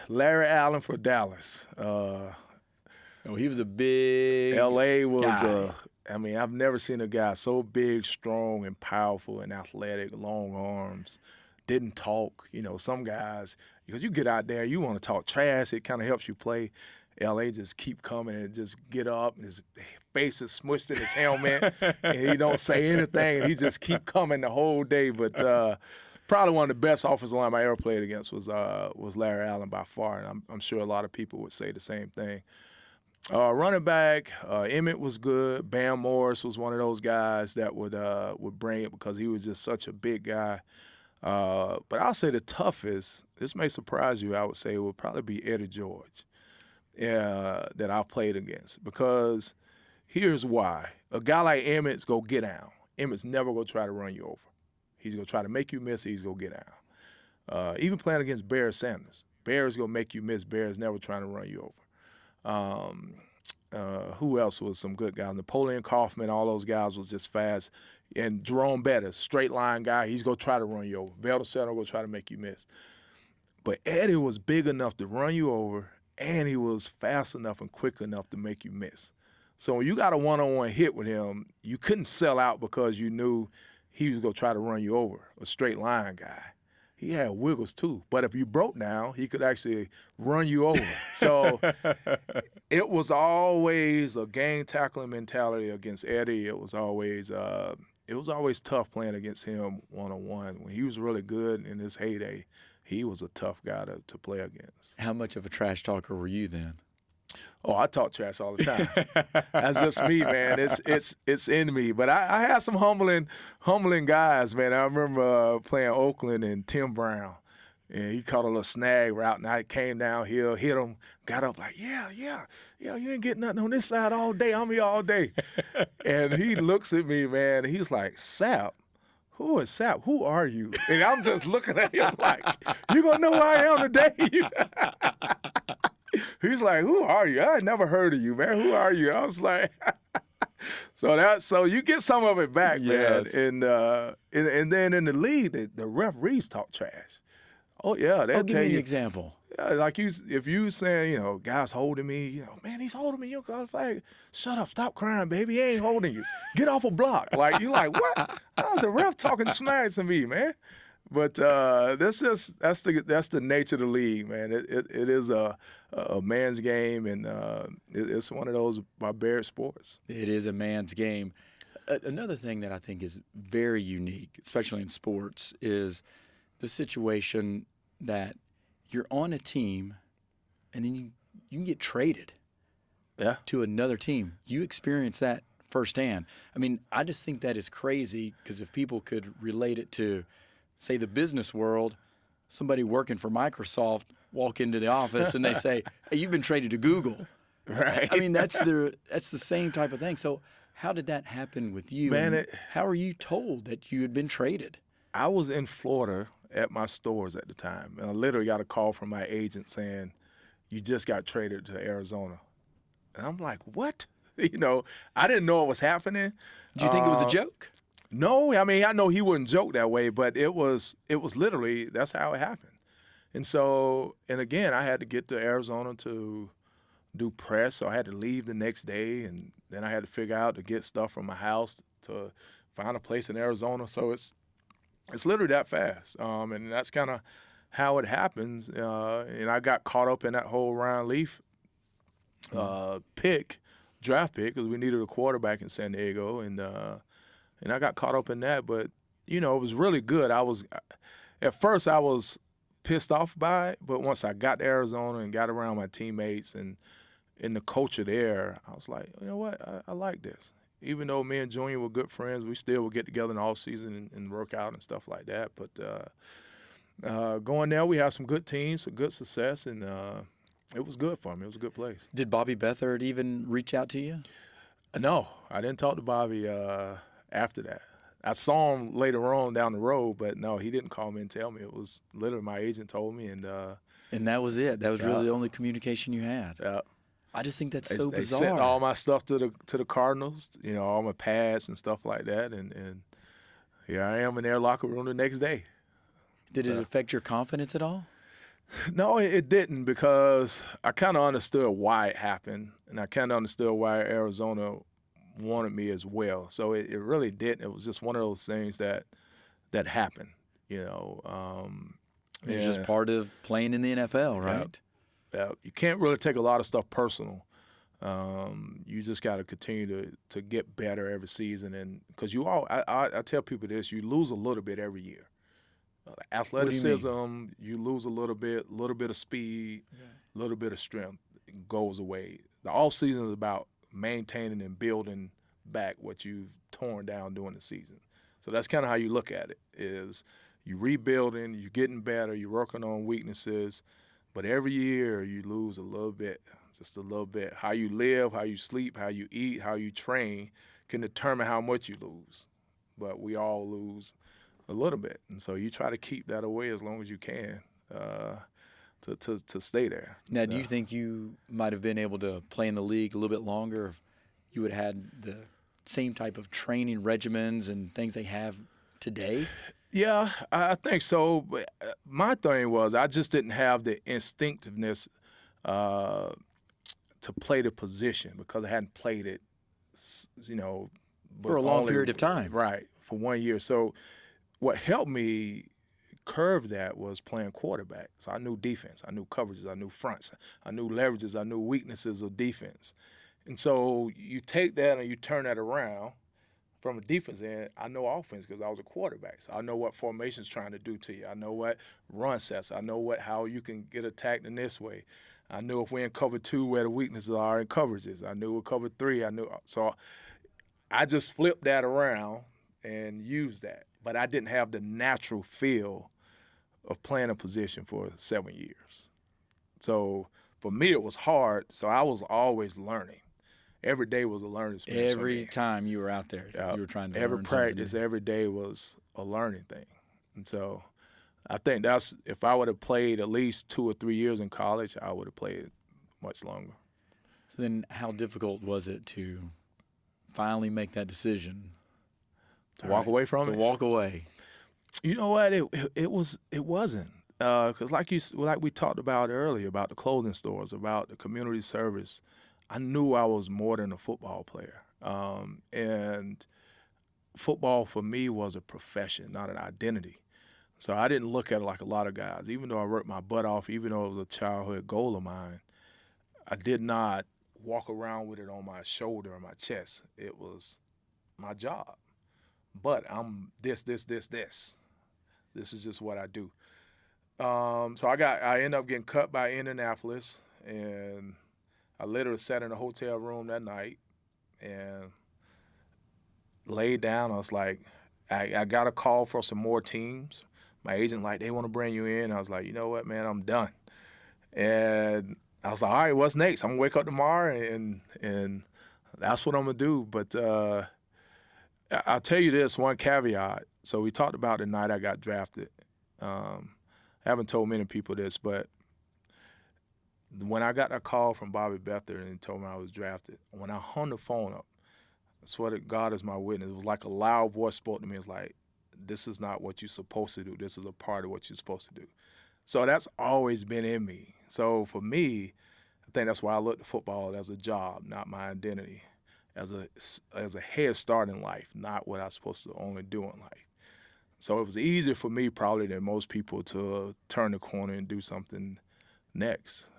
Larry Allen for Dallas. He was a big L.A. was guy. I've never seen a guy so big, strong, and powerful and athletic, long arms, didn't talk. Some guys, because you get out there, you want to talk trash, it kind of helps you play. L.A. just keep coming and just get up, and his face is smushed in his helmet, and he don't say anything, and he just keep coming the whole day. But probably one of the best offensive linemen I ever played against was Larry Allen by far, and I'm sure a lot of people would say the same thing. Running back, Emmett was good. Bam Morris was one of those guys that would bring it, because he was just such a big guy. But I'll say the toughest, this may surprise you, I would say it would probably be Eddie George that I played against, because here's why. A guy like Emmett's go get down. Emmett's never going to try to run you over. He's going to try to make you miss, he's going to get down. Even playing against Bear Sanders, Bear's going to make you miss. Bear's never trying to run you over. Who else was some good guys? Napoleon Kaufman, all those guys was just fast. And Jerome Bettis, straight line guy, he's going to try to run you over. Belton Center will try to make you miss. But Eddie was big enough to run you over, and he was fast enough and quick enough to make you miss. So when you got a one-on-one hit with him, you couldn't sell out because you knew he was going to try to run you over, a straight line guy. He had wiggles too, but if you broke down, he could actually run you over. So it was always a gang tackling mentality against Eddie. It was always tough playing against him one-on-one. When he was really good in his heyday, he was a tough guy to play against. How much of a trash talker were you then? Oh, I talk trash all the time. That's just me, man. It's in me. But I had some humbling guys, man. I remember playing Oakland and Tim Brown. And he caught a little snag route, and I came downhill, hit him, got up like, yeah, you ain't getting nothing on this side all day. I'm here all day. And he looks at me, man, and he's like, Sapp? Who is Sapp? Who are you? And I'm just looking at him like, you going to know who I am today? He's like, who are you? I never heard of you, man. Who are you? And I was like, so you get some of it back, yes. Man. And then in the league, the referees talk trash. Oh yeah, they'll give tell me you an example. Yeah, like if you saying, guys holding me, man, he's holding me. You got a flag. Shut up, stop crying, baby. He ain't holding you. Get off a block. Like you like what? How's the ref talking smack to me, man? But that's the nature of the league, man. It is a man's game, and it's one of those barbaric sports. It is a man's game. Another thing that I think is very unique, especially in sports, is the situation that you're on a team, and then you can get traded to another team. You experience that firsthand. I mean, I just think that is crazy, because if people could relate it to, say, the business world, somebody working for Microsoft walk into the office and they say, hey, you've been traded to Google. Right. I mean, that's the same type of thing. So how did that happen with you? Man, how are you told that you had been traded? I was in Florida at my stores at the time, and I literally got a call from my agent saying, you just got traded to Arizona. And I'm like, what? I didn't know it was happening. Did you think it was a joke? No, I mean, I know he wouldn't joke that way, but it was literally, that's how it happened. And again, I had to get to Arizona to do press, so I had to leave the next day, and then I had to figure out to get stuff from my house to find a place in Arizona. So it's literally that fast, and that's kind of how it happens. And I got caught up in that whole Ryan Leaf draft pick, because we needed a quarterback in San Diego, and I got caught up in that. But it was really good. At first I was pissed off by it, but once I got to Arizona and got around my teammates and the culture there, I was like, you know what, I like this. Even though me and Junior were good friends, we still would get together in the off season and work out and stuff like that. But going there, we had some good teams, some good success, and it was good for me. It was a good place. Did Bobby Beathard even reach out to you? No, I didn't talk to Bobby after that. I saw him later on down the road, but no, he didn't call me and tell me. It was literally my agent told me, and that was it. That was really the only communication you had. Yeah. I just think that's so bizarre. They sent all my stuff to the Cardinals, all my pads and stuff like that, and here I am in their locker room the next day. Did it affect your confidence at all? No, it didn't, because I kind of understood why it happened, and I kind of understood why Arizona wanted me as well. So it really didn't. It was just one of those things that happened, It's just part of playing in the NFL, right? You can't really take a lot of stuff personal. You just got to continue to get better every season, and because I tell people this, you lose a little bit every year. Athleticism, you lose a little bit of speed, a little bit of strength goes away. The off season is about maintaining and building back what you've torn down during the season. So that's kind of how you look at it, is you rebuilding, you're getting better, you're working on weaknesses, but every year you lose a little bit, just a little bit. How you live, how you sleep, how you eat, how you train can determine how much you lose. But we all lose a little bit, and so you try to keep that away as long as you can to stay there. Now, do you think you might have been able to play in the league a little bit longer if you would have had the same type of training regimens and things they have today? Yeah, I think so. But my thing was I just didn't have the instinctiveness to play the position, because I hadn't played it, for a long period of time. Right, for 1 year. So what helped me curve that was playing quarterback. So I knew defense, I knew coverages, I knew fronts, I knew leverages, I knew weaknesses of defense. And so you take that and you turn that around from a defense end. I know offense because I was a quarterback. So I know what formation's trying to do to you. I know what run sets. I know how you can get attacked in this way. I knew if we're in cover 2 where the weaknesses are in coverages. I knew with cover 3. So I just flipped that around and used that. But I didn't have the natural feel of playing a position for 7 years. So for me, it was hard. So I was always learning. Every day was a learning experience. Every time you were out there, you were trying to learn every practice, every day was a learning thing. And so I think if I would have played at least 2 or 3 years in college, I would have played much longer. So then how difficult was it to finally make that decision? To walk away from it? To walk away. You know what? It wasn't. Because like we talked about earlier, about the clothing stores, about the community service, I knew I was more than a football player. And football for me was a profession, not an identity. So I didn't look at it like a lot of guys. Even though I worked my butt off, even though it was a childhood goal of mine, I did not walk around with it on my shoulder or my chest. It was my job. But I'm this. This is just what I do. So I ended up getting cut by Indianapolis, and I literally sat in a hotel room that night and laid down. I was like, I got a call for some more teams. My agent, they want to bring you in. I was like, you know what, man, I'm done. And I was like, all right, what's next? I'm going to wake up tomorrow, and that's what I'm going to do. But I'll tell you this, one caveat. So we talked about the night I got drafted. I haven't told many people this, but when I got a call from Bobby Beathard and he told me I was drafted, when I hung the phone up, I swear that God is my witness, it was like a loud voice spoke to me. It's like, this is not what you're supposed to do. This is a part of what you're supposed to do. So that's always been in me. So for me, I think that's why I look at football as a job, not my identity, as a head start in life, not what I'm supposed to only do in life. So it was easier for me probably than most people to turn the corner and do something next.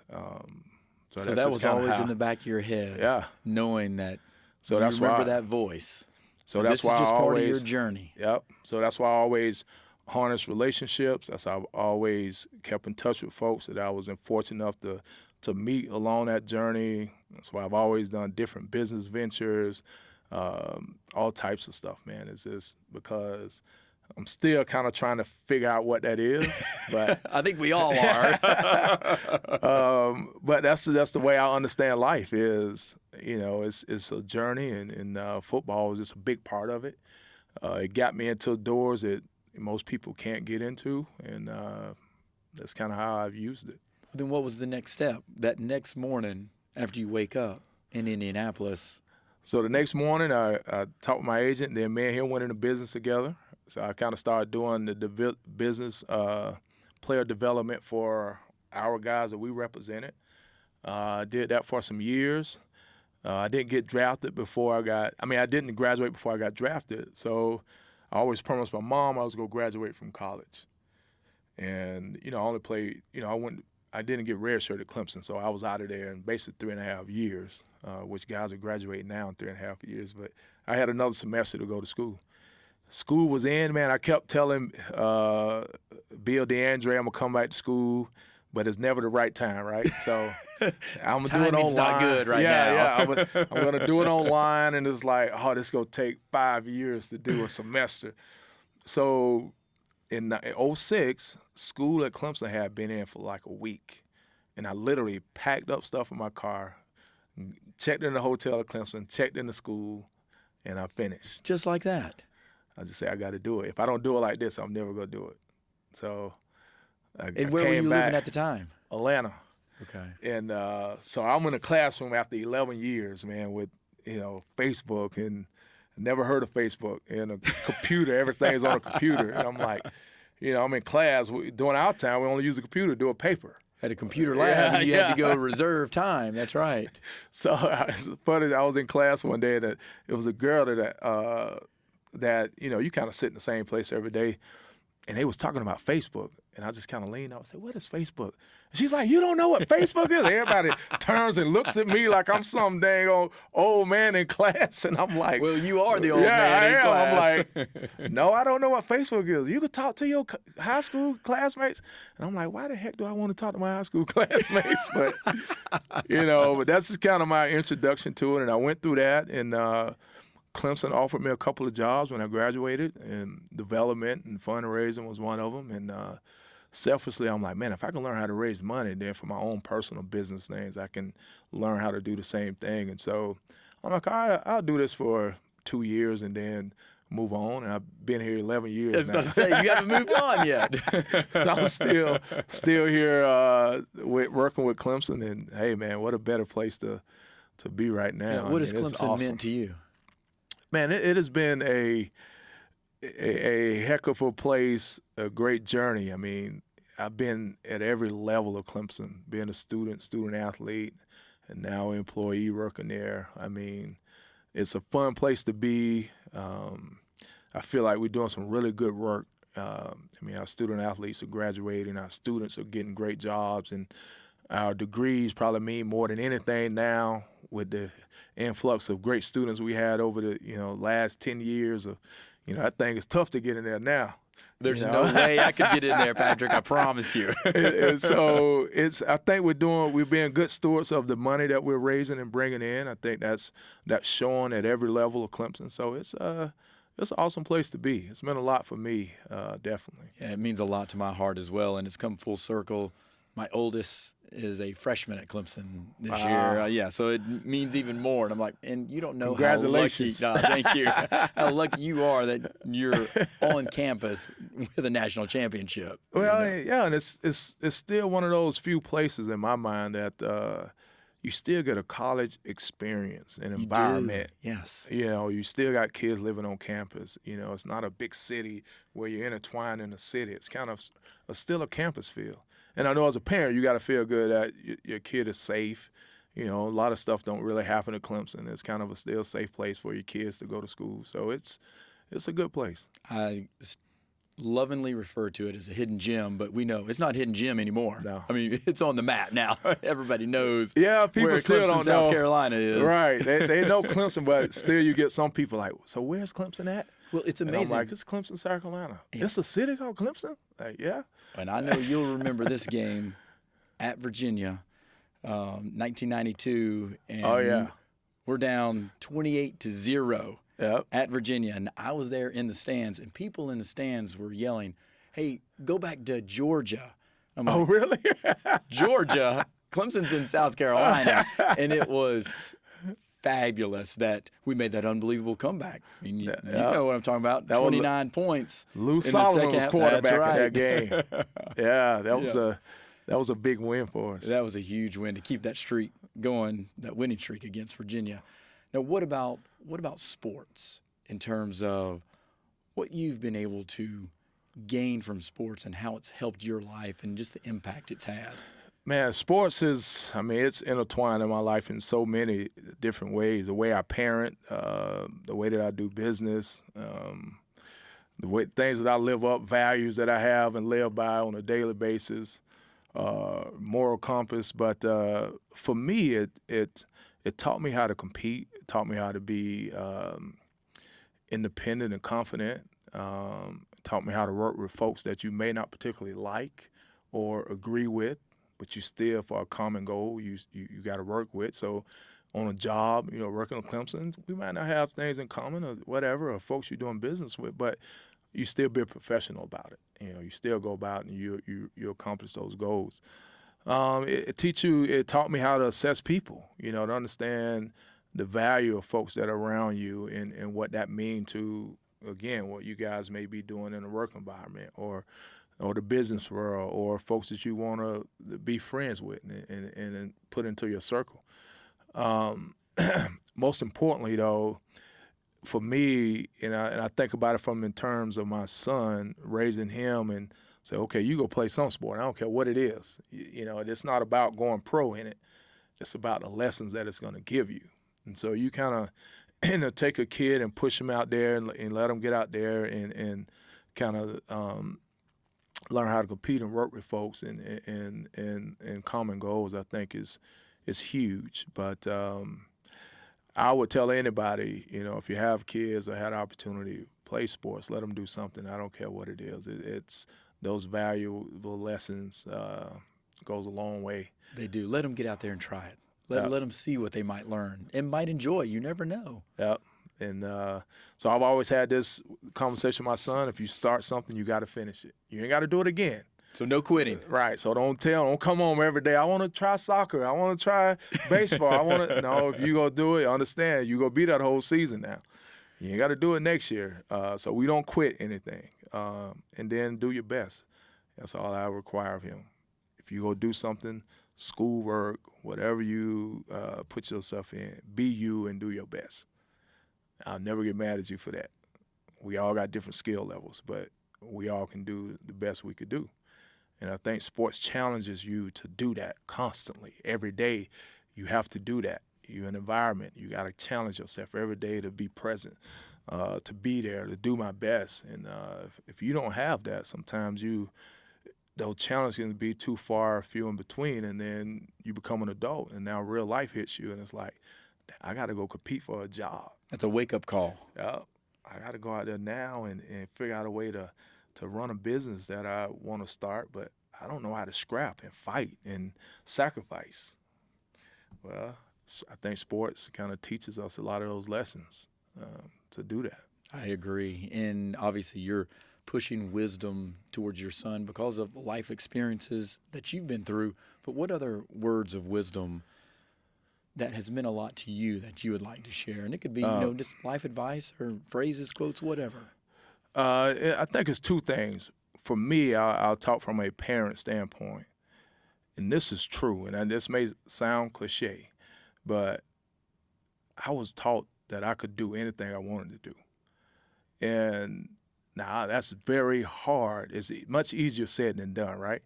So that was always in the back of your head, yeah, knowing that so you that's remember why, that voice. So And that's this why is just I part of your always, journey. yep. So that's why I always harness relationships. That's how I've always kept in touch with folks that I was fortunate enough to meet along that journey. That's why I've always done different business ventures, all types of stuff, man. It's just because I'm still kind of trying to figure out what that is, but I think we all are. but that's the way I understand life is, it's a journey, and football is just a big part of it. It got me into doors that most people can't get into, and that's kind of how I've used it. Then what was the next step? That next morning after you wake up in Indianapolis? So the next morning, I talked with my agent, and then me and him went into business together. So I kind of started doing the business player development for our guys that we represented. I did that for some years. I didn't get drafted before I didn't graduate before I got drafted. So I always promised my mom I was going to graduate from college. And, I only played, I didn't get redshirted at Clemson, so I was out of there in basically 3.5 years, which guys are graduating now in 3.5 years. But I had another semester to go to school. School was in, man. I kept telling Bill DeAndre I'm going to come back to school, but it's never the right time, right? So I'm going to do it online. Not good now. Yeah, I'm going to do it online, and it's like, this is going to take 5 years to do a semester. So in 2006, school at Clemson had been in for like a week, and I literally packed up stuff in my car, checked in the hotel at Clemson, checked in the school, and I finished. Just like that? I just say I got to do it. If I don't do it like this, I'm never going to do it. So And where were you living at the time? Atlanta. Okay. And so I'm in a classroom after 11 years, man, with, Facebook, and never heard of Facebook, and a computer. Everything's on a computer. And I'm like, I'm in class. During our time, we only use a computer to do a paper. At a computer lab, and you had to go reserve time. That's right. So it's funny. I was in class one day that it was a girl that you kind of sit in the same place every day, and they was talking about Facebook, and I just kind of leaned out and said, "What is Facebook?" And she's like, "You don't know what Facebook is?" Everybody turns and looks at me like I'm some dang old man in class, and I'm like, "Well, you are the old man in class." I'm like, "No, I don't know what Facebook is. You could talk to your high school classmates." And I'm like, "Why the heck do I want to talk to my high school classmates?" But but that's just kind of my introduction to it, and I went through that, and Clemson offered me a couple of jobs when I graduated, and development and fundraising was one of them. And selfishly, I'm like, man, if I can learn how to raise money, then for my own personal business things, I can learn how to do the same thing. And so I'm like, all right, I'll do this for 2 years and then move on. And I've been here 11 years now. I was about to say, you haven't moved on yet. So I'm still here working with Clemson. And, hey, man, what a better place to be right now. Yeah, what has Clemson awesome. meant to you? Man, it has been a heck of a place, a great journey. I mean, I've been at every level of Clemson, being a student athlete, and now employee working there. I mean, it's a fun place to be. I feel like we're doing some really good work. Our student athletes are graduating, our students are getting great jobs, and our degrees probably mean more than anything now with the influx of great students we had over the last 10 years of, I think it's tough to get in there now. There's no way I could get in there, Patrick. I promise you. And so I think we're being good stewards of the money that we're raising and bringing in. I think that's showing at every level of Clemson. So it's an awesome place to be. It's meant a lot for me, definitely. Yeah, it means a lot to my heart as well, and it's come full circle. My oldest is a freshman at Clemson this year. So it means even more. And I'm like, and you don't know how lucky, thank you, how lucky you are that you're on campus with a national championship. Well, yeah, and it's still one of those few places in my mind that you still get a college experience and environment. Yes. You still got kids living on campus. It's not a big city where you're intertwined in the city. It's kind of still a campus feel. And I know as a parent, you got to feel good that your kid is safe. You know, a lot of stuff don't really happen at Clemson. It's kind of a still safe place for your kids to go to school. So it's a good place. I lovingly refer to it as a hidden gem, but we know it's not hidden gem anymore. No. I mean, it's on the map now. Everybody knows People where still Clemson, don't South know. Carolina is. Right. They know Clemson, but still you get some people like, so where's Clemson at? Well, it's And amazing. I'm like, it's Clemson, South Carolina. It's a city called Clemson? Like, yeah. And I know you'll remember this game at Virginia, 1992. And Oh, yeah. we're down 28-0 Yep. at Virginia. And I was there in the stands, and people in the stands were yelling, hey, go back to Georgia. I'm like, Oh, really? Georgia? Clemson's in South Carolina. And it was fabulous that we made that unbelievable comeback. I mean, you know what I'm talking about. That was 29 points. Lou in the Solomon second was half. quarterback That's in right. that game. Yeah, that was a big win for us. That was a huge win to keep that streak going, that winning streak against Virginia. Now, what about sports in terms of what you've been able to gain from sports and how it's helped your life and just the impact it's had? Man, sports is, it's intertwined in my life in so many different ways. The way I parent, the way that I do business, the way things that I live up, values that I have and live by on a daily basis, moral compass. But for me, it taught me how to compete. It taught me how to be independent and confident. It taught me how to work with folks that you may not particularly like or agree with, but you still, for a common goal, you got to work with. So on a job, working on Clemson, we might not have things in common or whatever, or folks you're doing business with, but you still be a professional about it. You still go about and you accomplish those goals. It taught me how to assess people, to understand the value of folks that are around you and what that means to, again, what you guys may be doing in the work environment or the business world, or folks that you want to be friends with and put into your circle. Most importantly, though, for me, and I think about it in terms of my son, raising him and say, okay, you go play some sport. I don't care what it is. It's not about going pro in it. It's about the lessons that it's going to give you. And so you kind of take a kid and push him out there and let him get out there and kind of learn how to compete and work with folks and common goals, I think is huge. But I would tell anybody, if you have kids or had an opportunity, play sports, let them do something. I don't care what it is. It's those valuable lessons goes a long way. They do. Let them get out there and try it. Let them see what they might learn and might enjoy. You never know. Yep. And so I've always had this conversation with my son. If you start something, you got to finish it. You ain't got to do it again. So no quitting. Right. So don't come home every day, I want to try soccer. I want to try baseball. No, if you go do it, understand, you go be that whole season now. You ain't got to do it next year. So we don't quit anything. And then do your best. That's all I require of him. If you go do something, schoolwork, whatever you put yourself in, be you and do your best. I'll never get mad at you for that. We all got different skill levels, but we all can do the best we could do. And I think sports challenges you to do that constantly. Every day you have to do that. You're in an environment. You got to challenge yourself every day to be present, to be there, to do my best. And if you don't have that, sometimes those challenges can be too far, few in between, and then you become an adult, and now real life hits you, and it's like, I got to go compete for a job. That's a wake-up call. Yeah, I got to go out there now and figure out a way to run a business that I want to start, but I don't know how to scrap and fight and sacrifice. Well, I think sports kind of teaches us a lot of those lessons to do that. I agree. And obviously you're pushing wisdom towards your son because of life experiences that you've been through. But what other words of wisdom that has meant a lot to you that you would like to share? And it could be, just life advice or phrases, quotes, whatever. I think it's two things. For me, I'll talk from a parent standpoint, and this is true, and this may sound cliche, but I was taught that I could do anything I wanted to do. And now that's very hard. It's much easier said than done, right?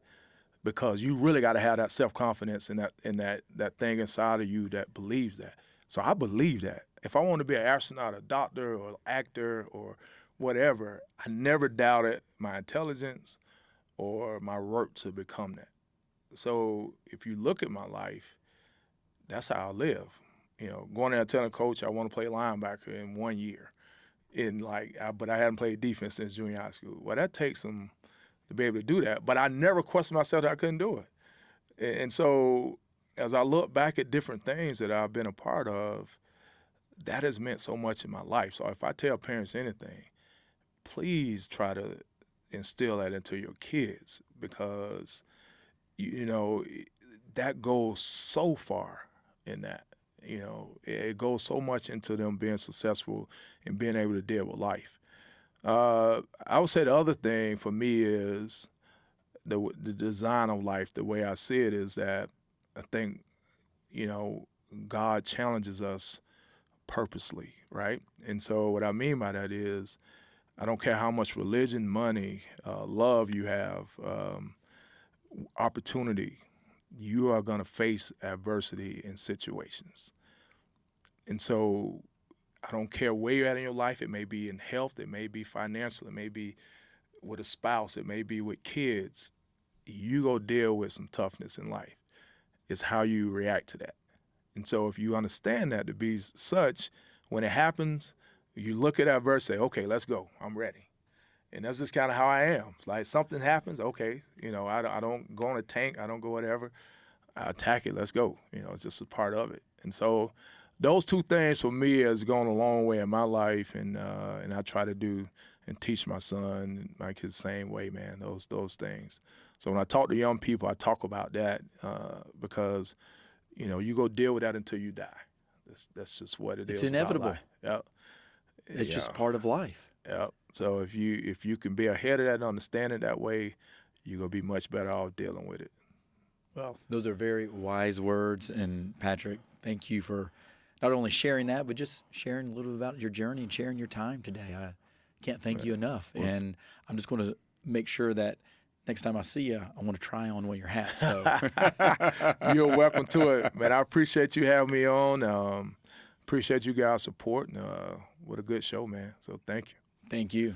because you really got to have that self-confidence and that thing inside of you that believes that. So I believe that. If I want to be an astronaut, a doctor, or actor, or whatever, I never doubted my intelligence or my work to become that. So if you look at my life, that's how I live. You know, going there and telling coach I want to play linebacker in 1 year, but I hadn't played defense since junior high school. Well, that takes some to be able to do that. But I never questioned myself that I couldn't do it. And so as I look back at different things that I've been a part of, that has meant so much in my life. So if I tell parents anything, please try to instill that into your kids, because, you know, that goes so far in that. You know, it goes so much into them being successful and being able to deal with life. I would say the other thing for me is the design of life. The way I see it is that I think, you know, God challenges us purposely, right? And so what I mean by that is, I don't care how much religion, money, love you have, opportunity, you are going to face adversity in situations. And so I don't care where you're at in your life. It may be in health, it may be financial, it may be with a spouse, it may be with kids. You go deal with some toughness in life. It's how you react to that. And so if you understand that to be such, when it happens, you look at that verse, say, okay, let's go, I'm ready. And that's just kind of how I am. It's like something happens, okay, you know, I don't go on a tank, I don't go whatever. I attack it, let's go. You know, it's just a part of it. And so those two things for me has gone a long way in my life, and I try to do and teach my son like his same way, man, those things. So when I talk to young people, I talk about that because, you know, you go deal with that until you die. That's just what it is. It's inevitable. Yep. It's just part of life. Yeah. So if you can be ahead of that and understand it that way, you're going to be much better off dealing with it. Well, those are very wise words. And Patrick, thank you for not only sharing that, but just sharing a little bit about your journey and sharing your time today. I can't thank you enough. Well, and I'm just going to make sure that next time I see you, I want to try on one of your hats. So. You're welcome to it, man. I appreciate you having me on. Appreciate you guys' support. And, what a good show, man. So thank you. Thank you.